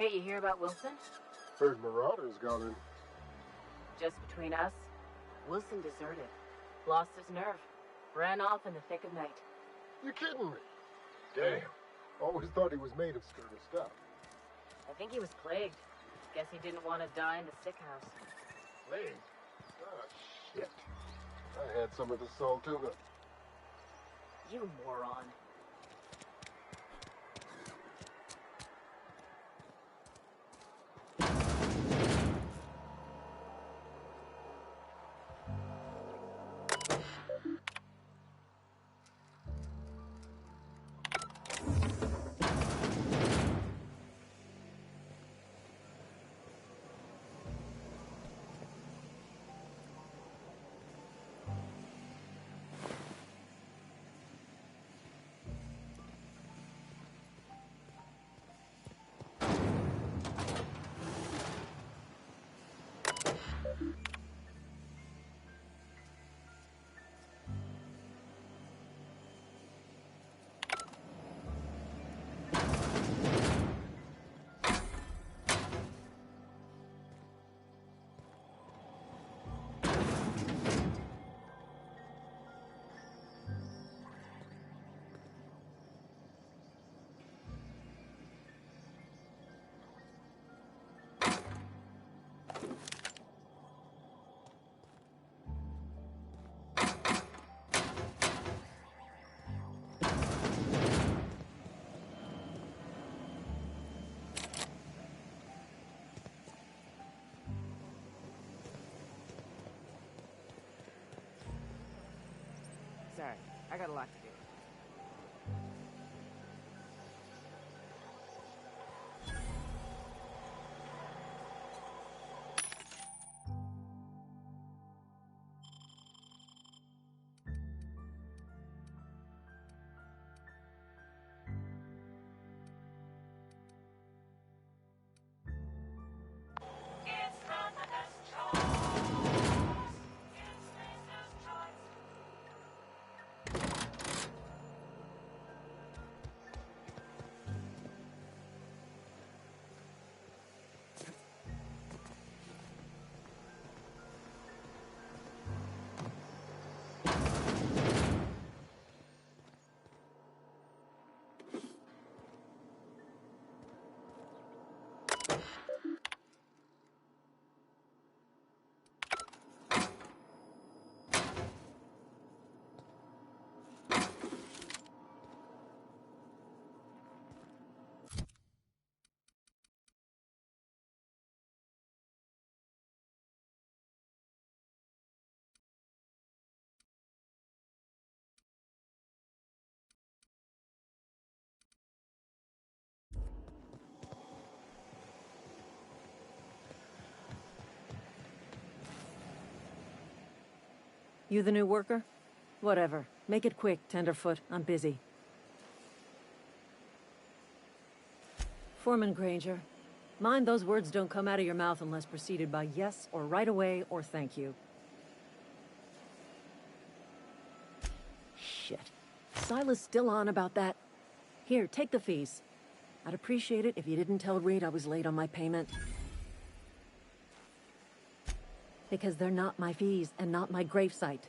Hey, you hear about Wilson? Heard Marauders got in. Just between us, Wilson deserted. Lost his nerve. Ran off in the thick of night. You kidding me? Damn. Always thought he was made of sterner stuff. I think he was plagued. Guess he didn't want to die in the sick house. Plagued? Ah, shit. I had some of the salt tuna. You moron. Sorry, I got a lot to do. You the new worker? Whatever. Make it quick, Tenderfoot. I'm busy. Foreman Granger. Mind those words don't come out of your mouth unless preceded by yes or right away or thank you. Shit. Silas still on about that? Here, take the fees. I'd appreciate it if you didn't tell Reed I was late on my payment. Because they're not my fees and not my gravesite.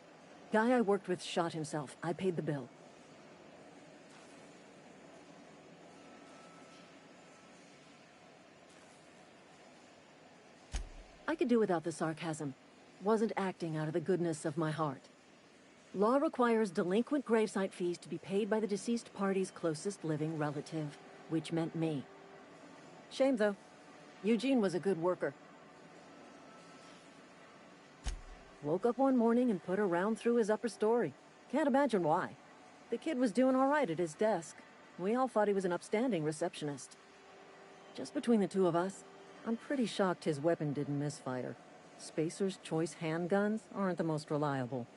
Guy I worked with shot himself. I paid the bill. I could do without the sarcasm. Wasn't acting out of the goodness of my heart. Law requires delinquent gravesite fees to be paid by the deceased party's closest living relative, which meant me. Shame, though. Eugene was a good worker. Woke up one morning and put a round through his upper story. Can't imagine why. The kid was doing all right at his desk. We all thought he was an upstanding receptionist. Just between the two of us, I'm pretty shocked his weapon didn't misfire. Spacer's Choice handguns aren't the most reliable.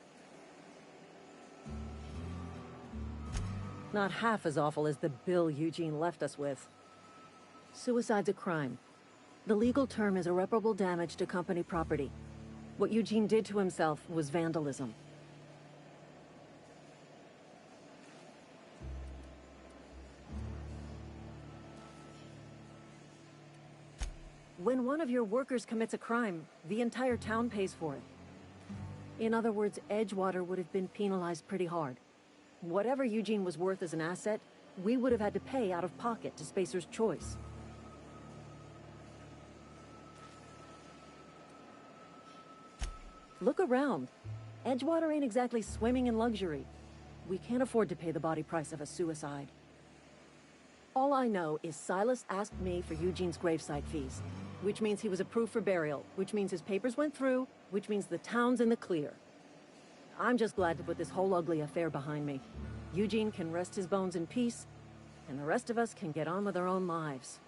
Not half as awful as the bill Eugene left us with. Suicide's a crime. The legal term is irreparable damage to company property. What Eugene did to himself was vandalism. When one of your workers commits a crime, the entire town pays for it. In other words, Edgewater would have been penalized pretty hard. Whatever Eugene was worth as an asset, we would have had to pay out of pocket to Spacer's Choice. Look around. Edgewater ain't exactly swimming in luxury. We can't afford to pay the body price of a suicide. All I know is Silas asked me for Eugene's gravesite fees, which means he was approved for burial, which means his papers went through, which means the town's in the clear. I'm just glad to put this whole ugly affair behind me. Eugene can rest his bones in peace, and the rest of us can get on with our own lives.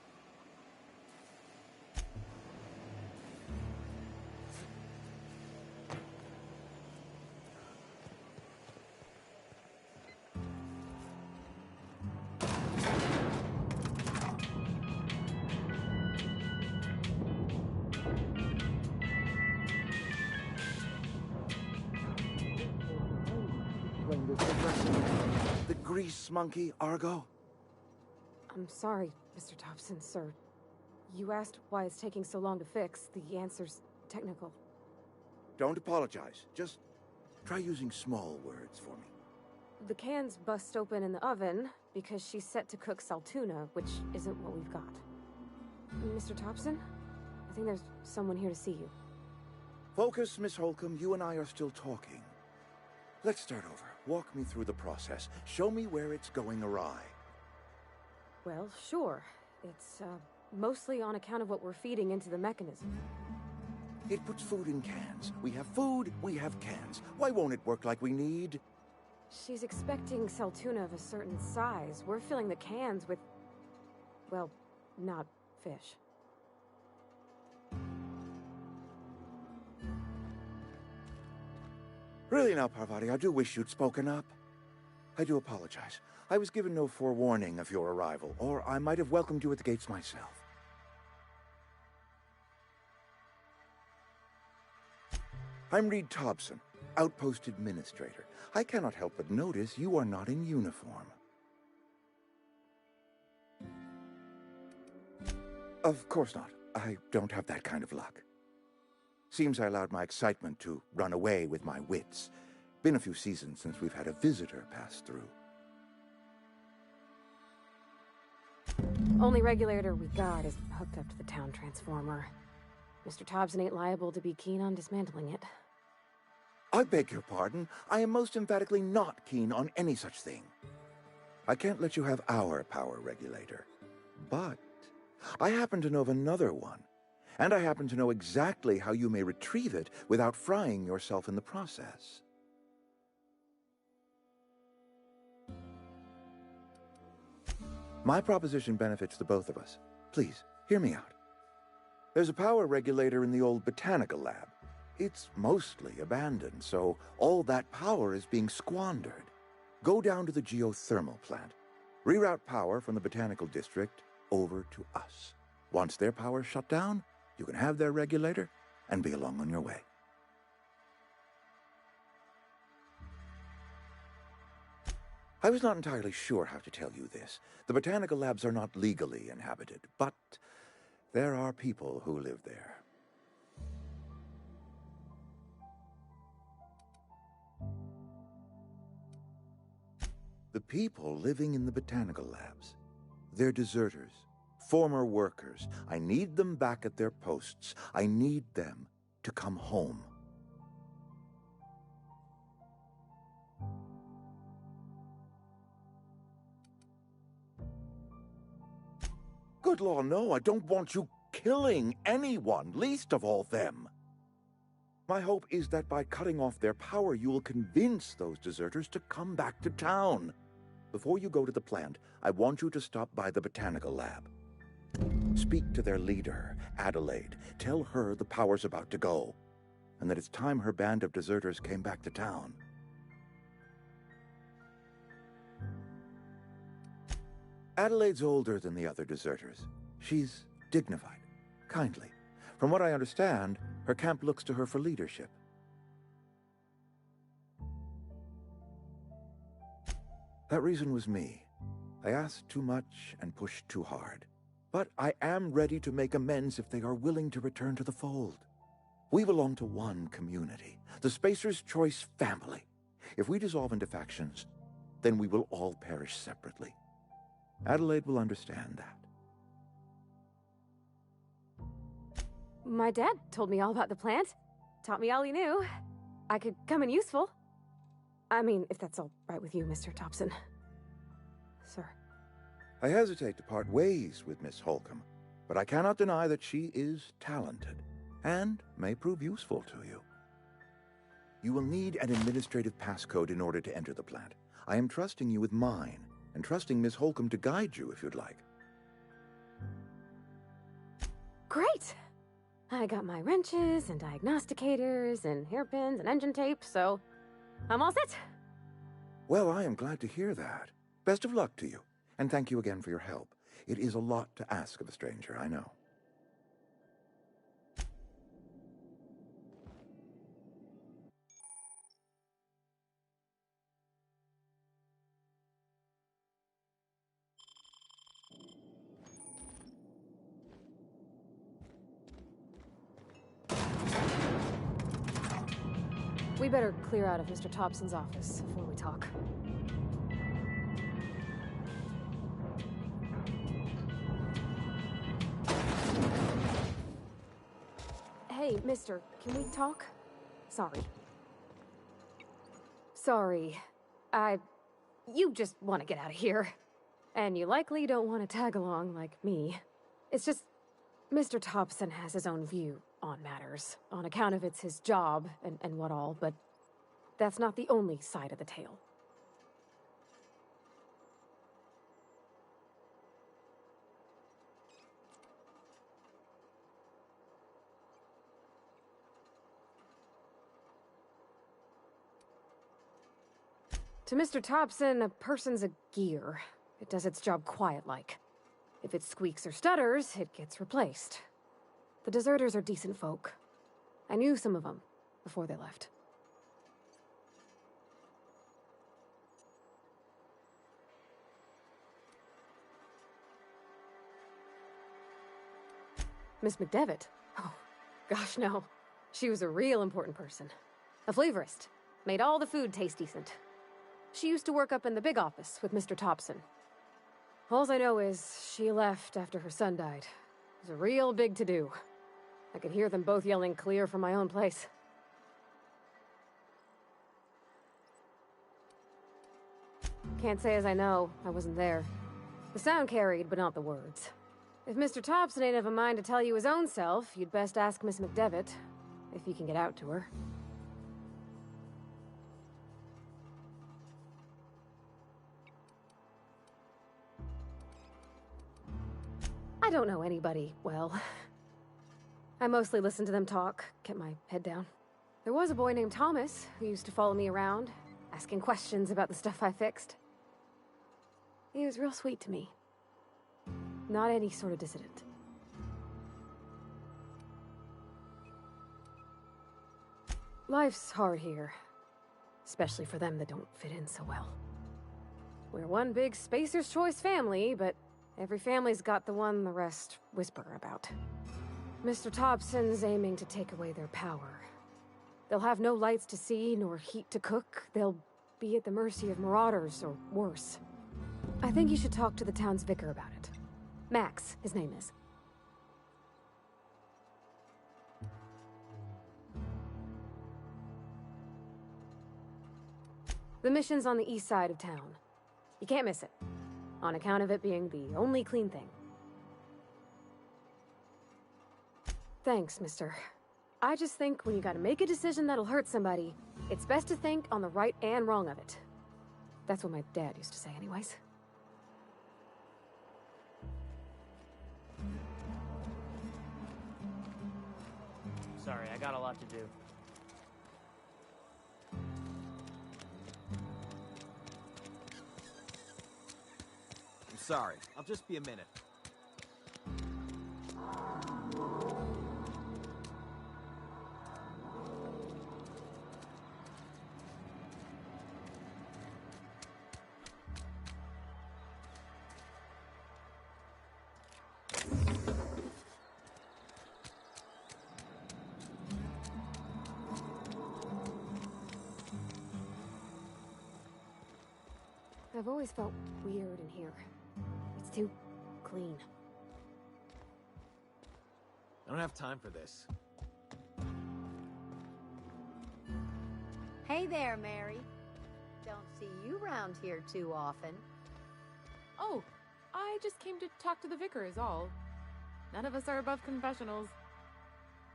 The grease monkey, Argo? I'm sorry, Mr. Thompson, sir. You asked why it's taking so long to fix. The answer's technical. Don't apologize. Just try using small words for me. The can's bust open in the oven because she's set to cook saltuna, which isn't what we've got. Mr. Thompson? I think there's someone here to see you. Focus, Miss Holcomb. You and I are still talking. Let's start over. Walk me through the process. Show me where it's going awry. Well, sure. It's, mostly on account of what we're feeding into the mechanism. It puts food in cans. We have food, we have cans. Why won't it work like we need? she's expecting Saltuna of a certain size. We're filling the cans with, well, not fish. Really now, Parvati, I do wish you'd spoken up. I do apologize. I was given no forewarning of your arrival, or I might have welcomed you at the gates myself. I'm Reed Thompson, Outpost Administrator. I cannot help but notice you are not in uniform. Of course not. I don't have that kind of luck. Seems I allowed my excitement to run away with my wits. Been a few seasons since we've had a visitor pass through. Only regulator we got is hooked up to the town transformer. Mr. Thompson ain't liable to be keen on dismantling it. I beg your pardon. I am most emphatically not keen on any such thing. I can't let you have our power regulator. But I happen to know of another one. And I happen to know exactly how you may retrieve it without frying yourself in the process. My proposition benefits the both of us. Please, hear me out. There's a power regulator in the old botanical lab. It's mostly abandoned, so all that power is being squandered. Go down to the geothermal plant. Reroute power from the botanical district over to us. Once their power's shut down, you can have their regulator and be along on your way. I was not entirely sure how to tell you this. The botanical labs are not legally inhabited, but there are people who live there. The people living in the botanical labs, they're deserters, former workers. I need them back at their posts. I need them to come home. Good law, no, I don't want you killing anyone, least of all them. My hope is that by cutting off their power, you will convince those deserters to come back to town. Before you go to the plant, I want you to stop by the botanical lab. Speak to their leader, Adelaide. Tell her the power's about to go, and that it's time her band of deserters came back to town. Adelaide's older than the other deserters. She's dignified, kindly. From what I understand, her camp looks to her for leadership. That reason was me. I asked too much and pushed too hard. But I am ready to make amends if they are willing to return to the fold. We belong to one community, the Spacer's Choice family. If we dissolve into factions, then we will all perish separately. Adelaide will understand that. My dad told me all about the plant. Taught me all he knew. I could come in useful. I mean, if that's all right with you, Mr. Thompson. Sir. I hesitate to part ways with Miss Holcomb, but I cannot deny that she is talented and may prove useful to you. You will need an administrative passcode in order to enter the plant. I am trusting you with mine, and trusting Miss Holcomb to guide you if you'd like. Great! I got my wrenches and diagnosticators and hairpins and engine tape, so I'm all set. Well, I am glad to hear that. Best of luck to you, and thank you again for your help. It is a lot to ask of a stranger, I know. We better clear out of Mr. Thompson's office before we talk. Hey, mister, can we talk? Sorry. You just want to get out of here. And you likely don't want to tag along like me. It's just, Mr. Thompson has his own view on matters, on account of it's his job and what all, but that's not the only side of the tale. To Mr. Thompson, a person's a gear. It does its job quiet-like. If it squeaks or stutters, it gets replaced. The deserters are decent folk. I knew some of them before they left. Miss McDevitt? Oh, gosh, no. She was a real important person. A flavorist. Made all the food taste decent. She used to work up in the big office with Mr. Thompson. All I know is she left after her son died. It was a real big to-do. I could hear them both yelling clear from my own place. Can't say as I know. I wasn't there. The sound carried, but not the words. If Mr. Thompson ain't of a mind to tell you his own self, you'd best ask Miss McDevitt, if you can get out to her. I don't know anybody well. I mostly listened to them talk, kept my head down. There was a boy named Thomas who used to follow me around, asking questions about the stuff I fixed. He was real sweet to me. Not any sort of dissident. Life's hard here, especially for them that don't fit in so well. We're one big Spacer's Choice family, but every family's got the one the rest whisper about. Mr. Thompson's aiming to take away their power. They'll have no lights to see, nor heat to cook. They'll be at the mercy of marauders, or worse. I think you should talk to the town's vicar about it. Max, his name is. The mission's on the east side of town. You can't miss it, on account of it being the only clean thing. Thanks, mister. I just think when you gotta make a decision that'll hurt somebody, it's best to think on the right and wrong of it. That's what my dad used to say anyways. Sorry, I got a lot to do. I'm sorry. I'll just be a minute. I've always felt weird in here. It's too clean. I don't have time for this. Hey there, Mary. Don't see you around here too often. Oh, I just came to talk to the vicar is all. None of us are above confessionals.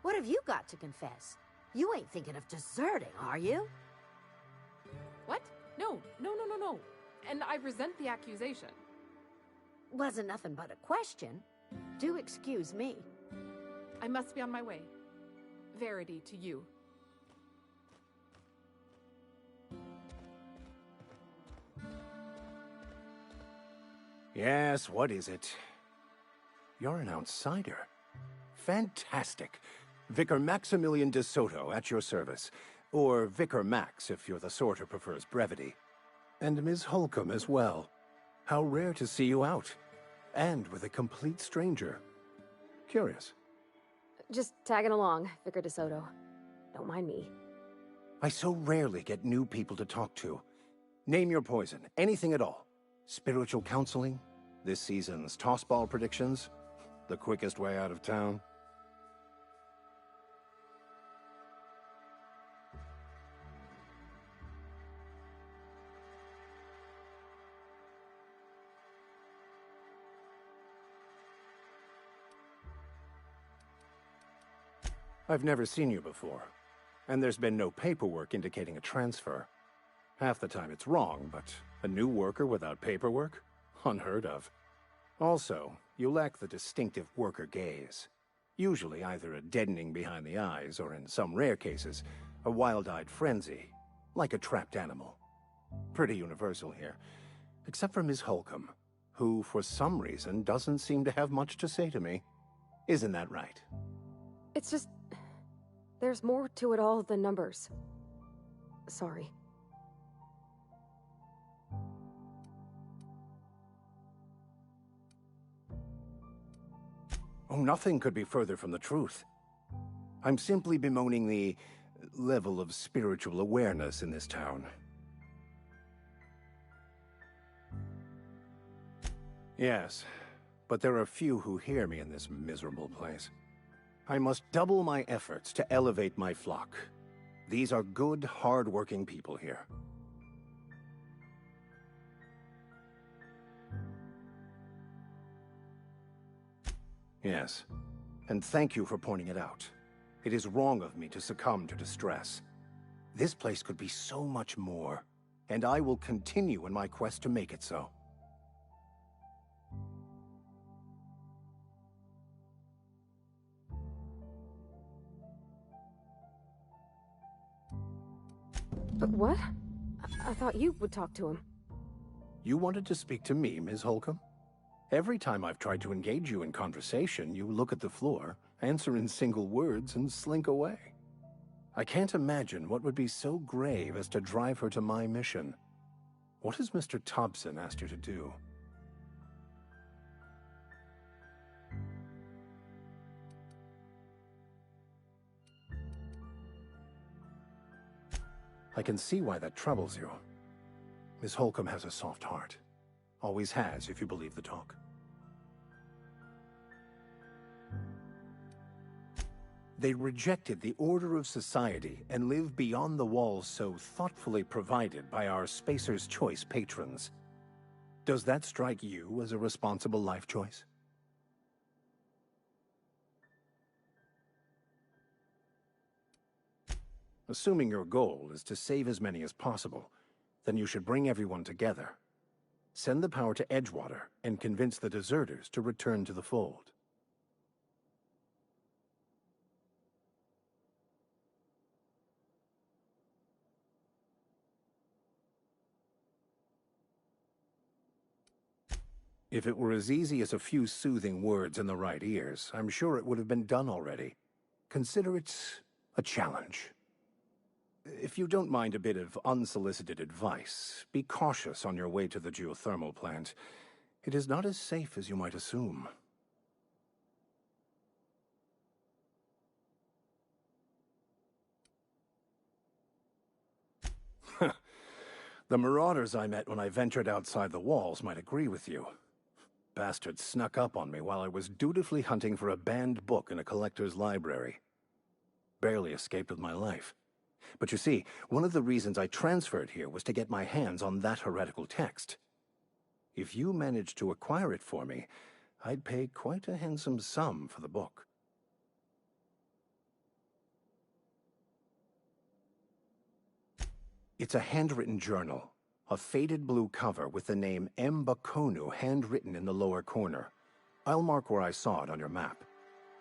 What have you got to confess? You ain't thinking of deserting, are you? What? No. And I resent the accusation. Wasn't nothing but a question. Do excuse me. I must be on my way. Verity to you. Yes, what is it? You're an outsider. Fantastic. Vicar Maximilian de Soto at your service. Or Vicar Max, if you're the sort who prefers brevity. And Ms. Holcomb as well. How rare to see you out. And with a complete stranger. Curious. Just tagging along, Vicar de Soto. Don't mind me. I so rarely get new people to talk to. Name your poison, anything at all. Spiritual counseling, this season's tossball predictions, the quickest way out of town. I've never seen you before, and there's been no paperwork indicating a transfer. Half the time it's wrong, but a new worker without paperwork? Unheard of. Also, you lack the distinctive worker gaze. Usually either a deadening behind the eyes, or in some rare cases, a wild-eyed frenzy, like a trapped animal. Pretty universal here. Except for Miss Holcomb, who, for some reason, doesn't seem to have much to say to me. Isn't that right? It's just... there's more to it all than numbers. Sorry. Oh, nothing could be further from the truth. I'm simply bemoaning the level of spiritual awareness in this town. Yes, but there are few who hear me in this miserable place. I must double my efforts to elevate my flock. These are good, hard-working people here. Yes, and thank you for pointing it out. It is wrong of me to succumb to distress. This place could be so much more, and I will continue in my quest to make it so. But what? I thought you would talk to him. You wanted to speak to me, Ms. Holcomb? Every time I've tried to engage you in conversation, you look at the floor, answer in single words, and slink away. I can't imagine what would be so grave as to drive her to my mission. What has Mr. Thompson asked you to do? I can see why that troubles you. Miss Holcomb has a soft heart. Always has, if you believe the talk. They rejected the order of society and live beyond the walls so thoughtfully provided by our Spacer's Choice patrons. Does that strike you as a responsible life choice? Assuming your goal is to save as many as possible, then you should bring everyone together. Send the power to Edgewater and convince the deserters to return to the fold. If it were as easy as a few soothing words in the right ears, I'm sure it would have been done already. Consider it a challenge. If you don't mind a bit of unsolicited advice, be cautious on your way to the geothermal plant. It is not as safe as you might assume. The marauders I met when I ventured outside the walls might agree with you. Bastards snuck up on me while I was dutifully hunting for a banned book in a collector's library. Barely escaped with my life. But you see, one of the reasons I transferred here was to get my hands on that heretical text. If you managed to acquire it for me, I'd pay quite a handsome sum for the book. It's a handwritten journal, a faded blue cover with the name M. Bakonu handwritten in the lower corner. I'll mark where I saw it on your map.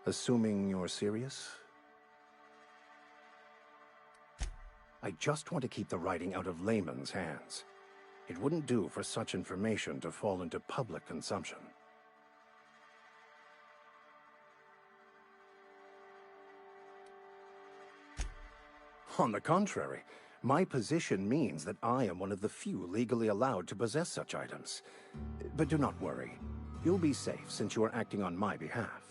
Assuming you're serious? I just want to keep the writing out of layman's hands. It wouldn't do for such information to fall into public consumption. On the contrary, my position means that I am one of the few legally allowed to possess such items. But do not worry. You'll be safe since you are acting on my behalf.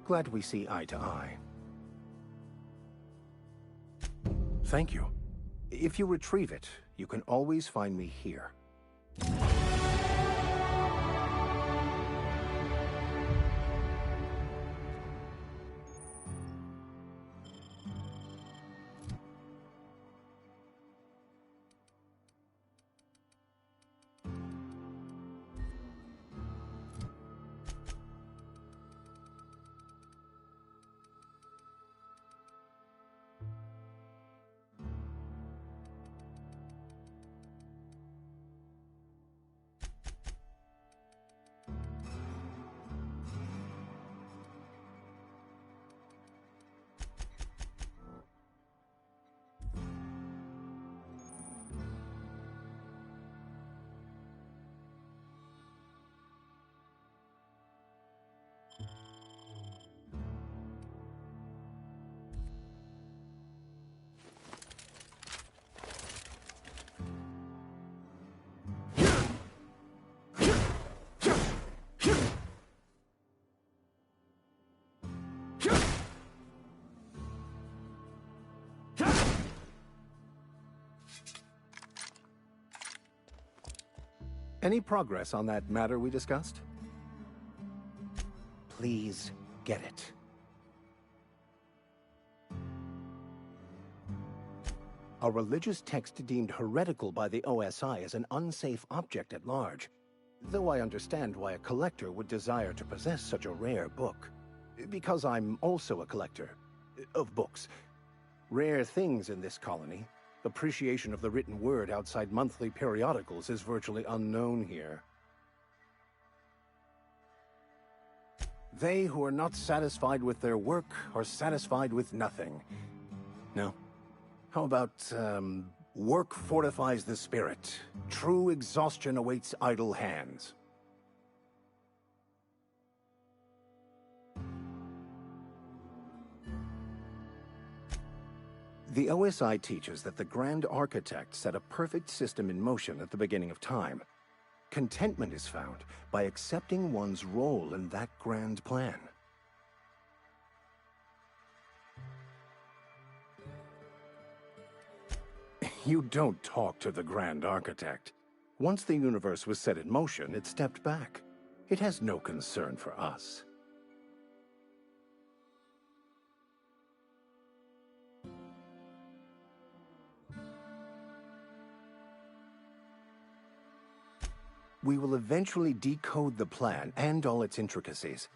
Glad we see eye to eye. Thank you. If you retrieve it, you can always find me here. Any progress on that matter we discussed? Please get it. A religious text deemed heretical by the OSI is an unsafe object at large, though I understand why a collector would desire to possess such a rare book. Because I'm also a collector of books. Rare things in this colony. Appreciation of the written word outside monthly periodicals is virtually unknown here. They who are not satisfied with their work are satisfied with nothing. No. How about, work fortifies the spirit. True exhaustion awaits idle hands. The OSI teaches that the Grand Architect set a perfect system in motion at the beginning of time. Contentment is found by accepting one's role in that grand plan. You don't talk to the Grand Architect. Once the universe was set in motion, it stepped back. It has no concern for us. We will eventually decode the plan and all its intricacies.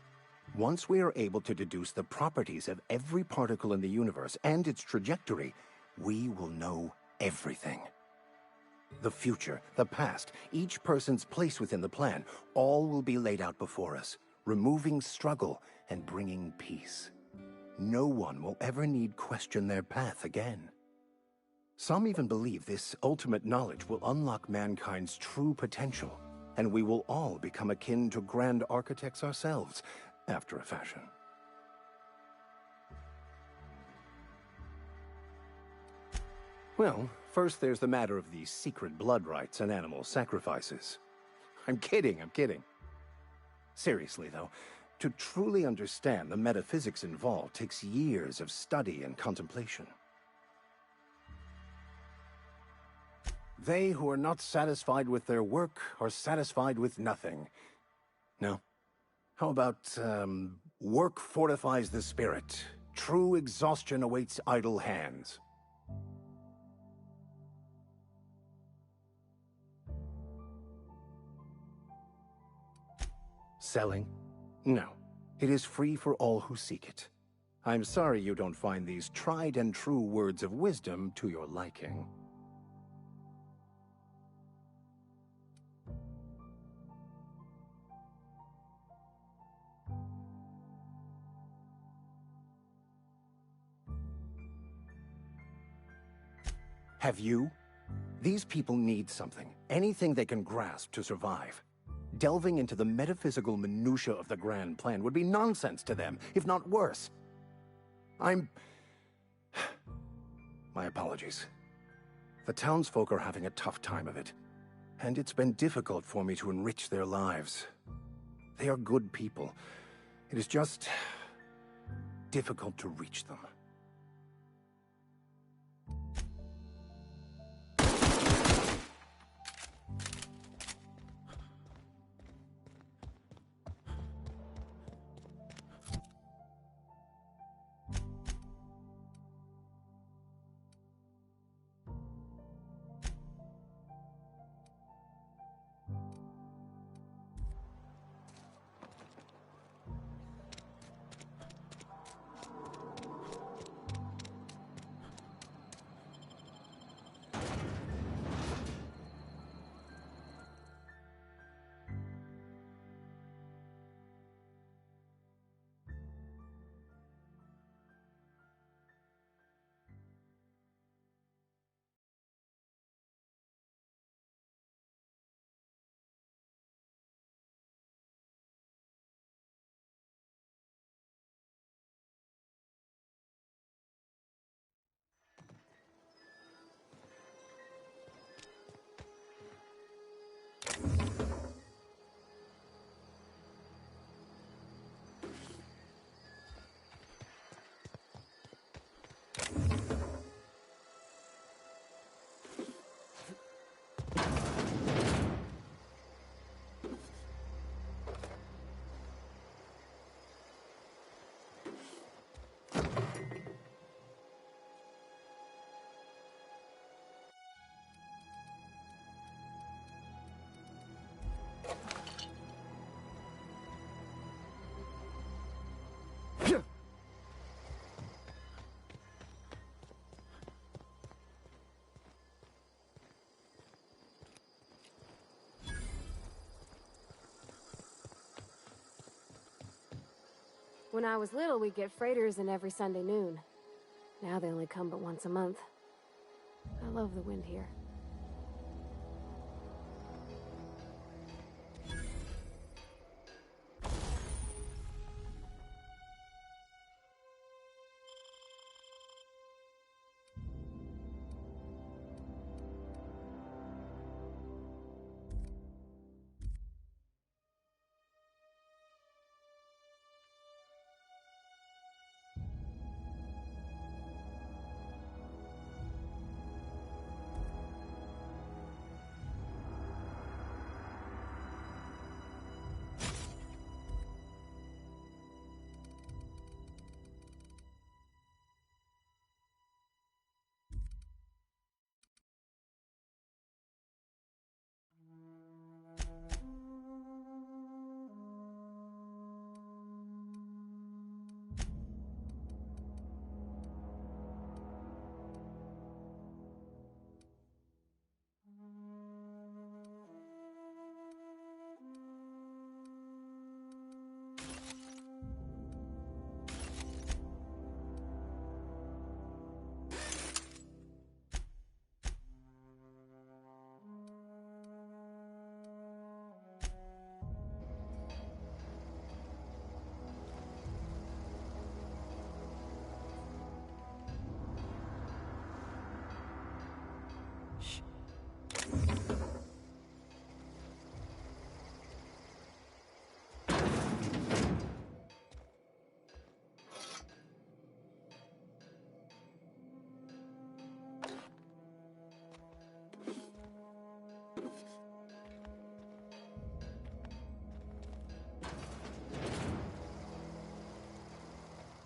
Once we are able to deduce the properties of every particle in the universe and its trajectory, we will know everything. The future, the past, each person's place within the plan, all will be laid out before us, removing struggle and bringing peace. No one will ever need question their path again. Some even believe this ultimate knowledge will unlock mankind's true potential, and we will all become akin to Grand Architects ourselves, after a fashion. Well, first there's the matter of these secret blood rites and animal sacrifices. I'm kidding. Seriously, though, to truly understand the metaphysics involved takes years of study and contemplation. They who are not satisfied with their work are satisfied with nothing. No. How about, work fortifies the spirit. True exhaustion awaits idle hands. Selling? No. It is free for all who seek it. I'm sorry you don't find these tried and true words of wisdom to your liking. Have you? These people need something, anything they can grasp to survive. Delving into the metaphysical minutiae of the grand plan would be nonsense to them, if not worse. My apologies. The townsfolk are having a tough time of it, and it's been difficult for me to enrich their lives. They are good people. It is just difficult to reach them. When I was little, we'd get freighters in every Sunday noon. Now they only come but once a month. I love the wind here.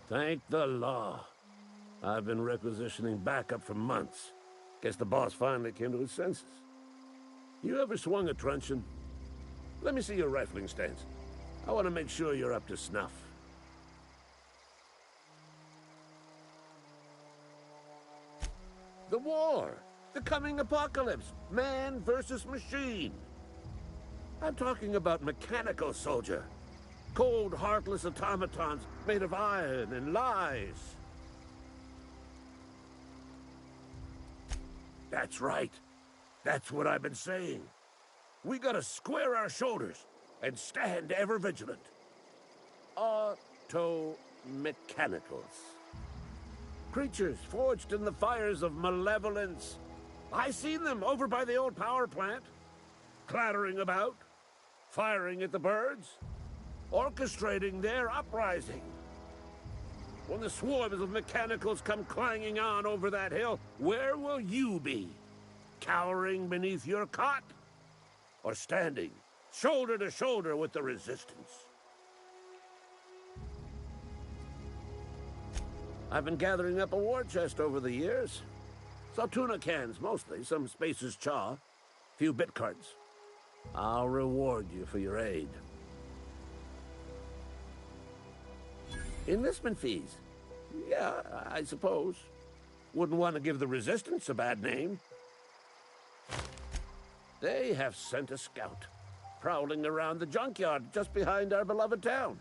Thank the law. I've been requisitioning backup for months. Guess the boss finally came to his senses. You ever swung a truncheon? Let me see your rifling stance. I want to make sure you're up to snuff. The war! The coming apocalypse! Man versus machine! I'm talking about mechanical soldier. Cold, heartless automatons made of iron and lies. That's right. That's what I've been saying. We gotta square our shoulders and stand ever vigilant. Auto-mechanicals. Creatures forged in the fires of malevolence. I seen them over by the old power plant, clattering about, firing at the birds, orchestrating their uprising. When the swarms of mechanicals come clanging on over that hill, where will you be? Cowering beneath your cot? Or standing, shoulder to shoulder with the resistance? I've been gathering up a war chest over the years. Saltuna cans, mostly, some Spacer's chaw, few bit cards. I'll reward you for your aid. Enlistment fees. Yeah, I suppose. Wouldn't want to give the Resistance a bad name. They have sent a scout, prowling around the junkyard just behind our beloved town.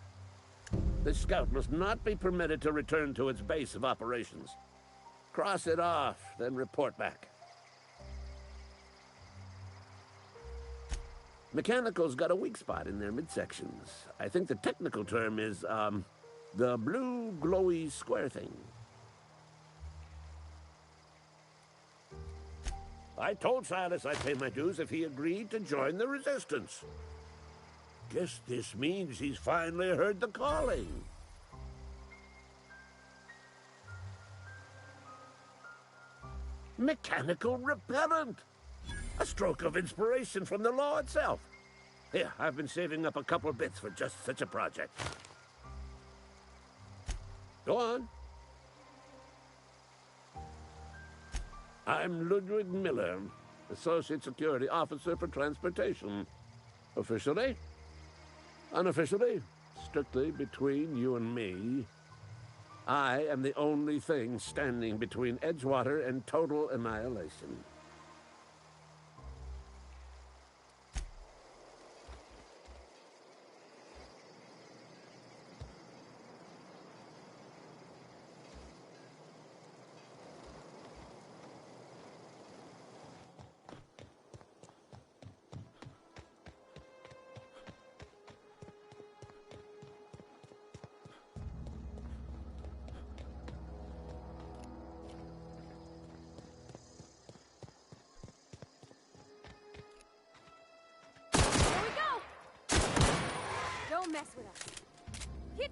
This scout must not be permitted to return to its base of operations. Cross it off, then report back. Mechanicals got a weak spot in their midsections. I think the technical term is, the blue glowy square thing. I told Silas I'd pay my dues if he agreed to join the Resistance. Guess this means he's finally heard the calling. Mechanical repellent! A stroke of inspiration from the law itself. Here, I've been saving up a couple bits for just such a project. Go on. I'm Ludwig Miller, Associate Security Officer for Transportation. Officially, unofficially, strictly between you and me, I am the only thing standing between Edgewater and total annihilation. Don't mess with us. Hit.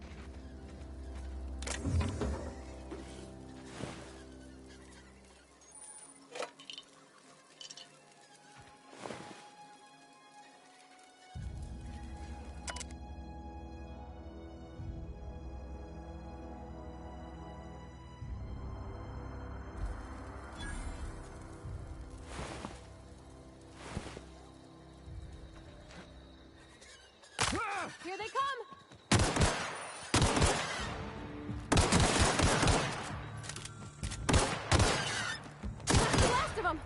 Here they come! That's the last of them!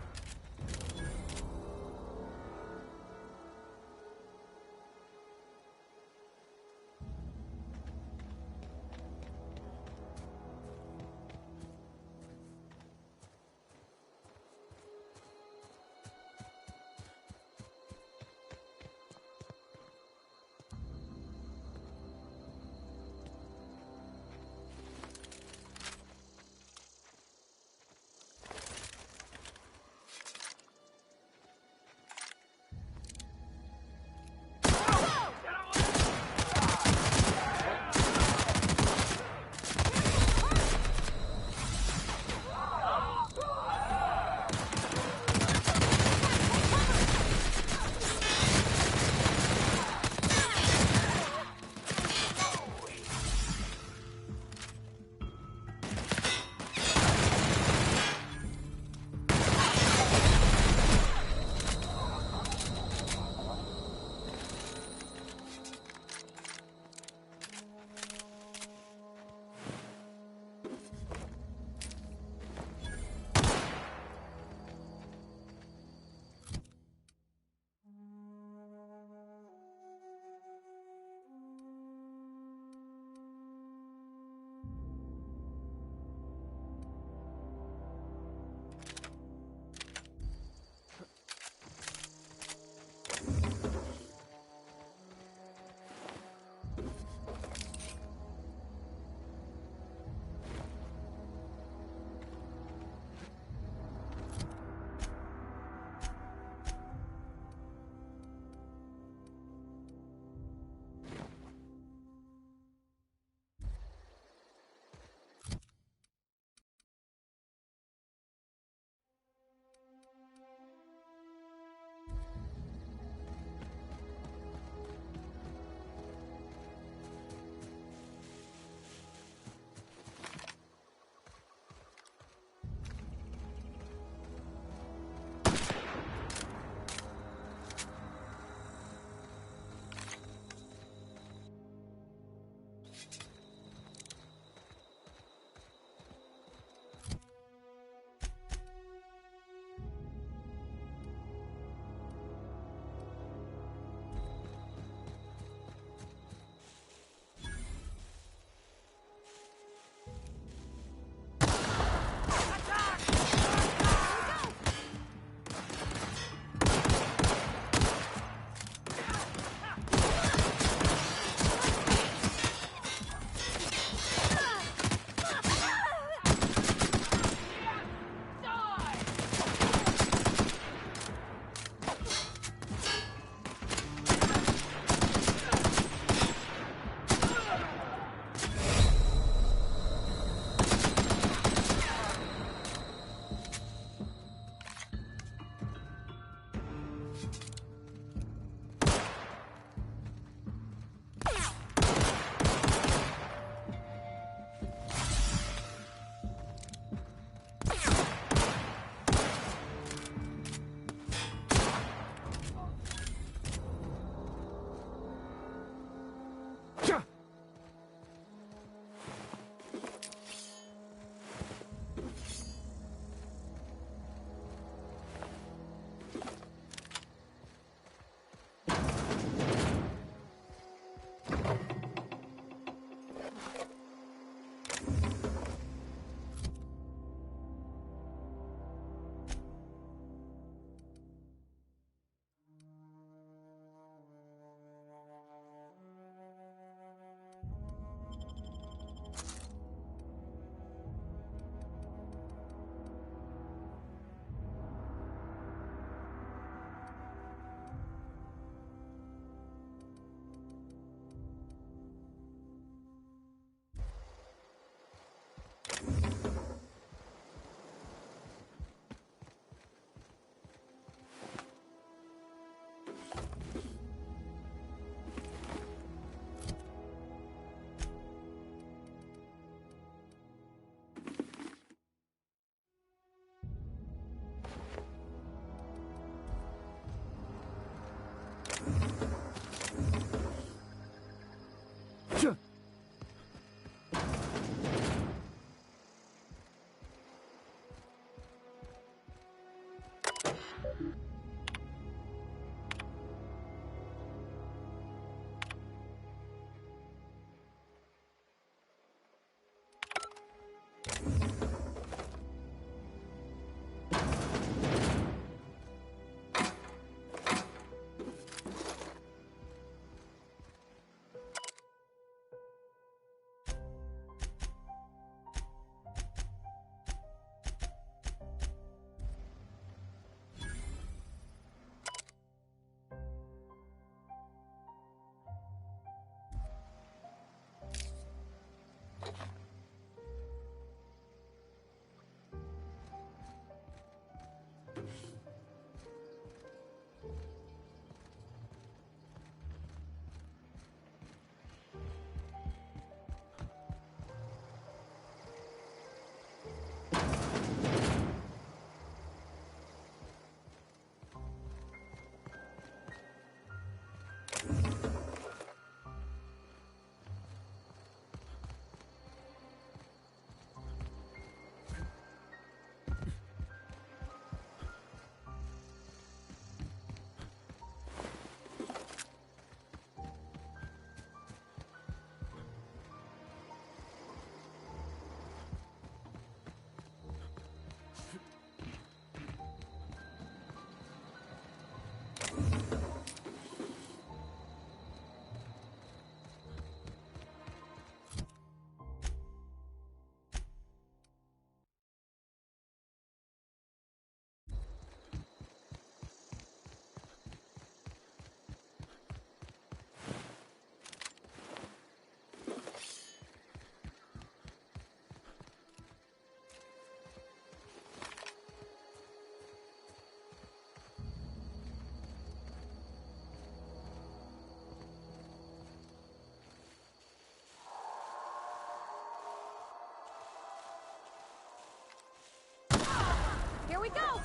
Here we go!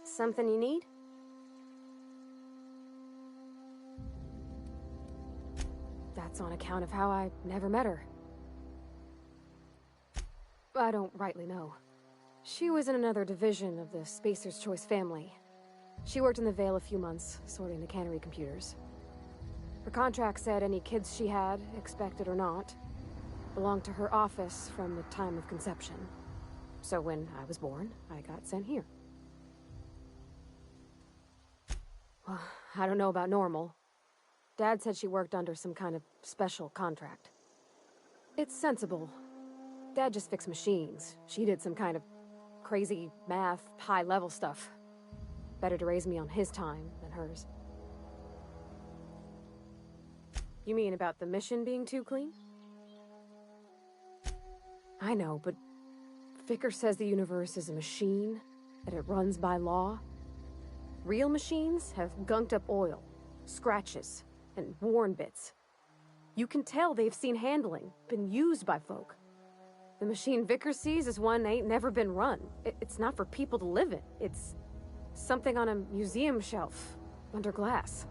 Something you need? That's on account of how I never met her. I don't rightly know. She was in another division of the Spacer's Choice family. She worked in the Vale a few months, sorting the cannery computers. Her contract said any kids she had, expected or not, belonged to her office from the time of conception. So when I was born, I got sent here. Well, I don't know about normal. Dad said she worked under some kind of special contract. It's sensible. Dad just fixed machines. She did some kind of crazy math, high-level stuff. Better to raise me on his time than hers. You mean about the mission being too clean? I know, but Vicker says the universe is a machine, that it runs by law. Real machines have gunked up oil, scratches, and worn bits. You can tell they've seen handling, been used by folk. The machine Vicker sees is one ain't never been run. It's not for people to live in. It's something on a museum shelf, under glass.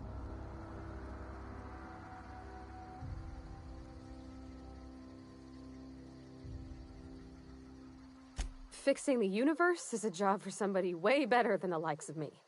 Fixing the universe is a job for somebody way better than the likes of me.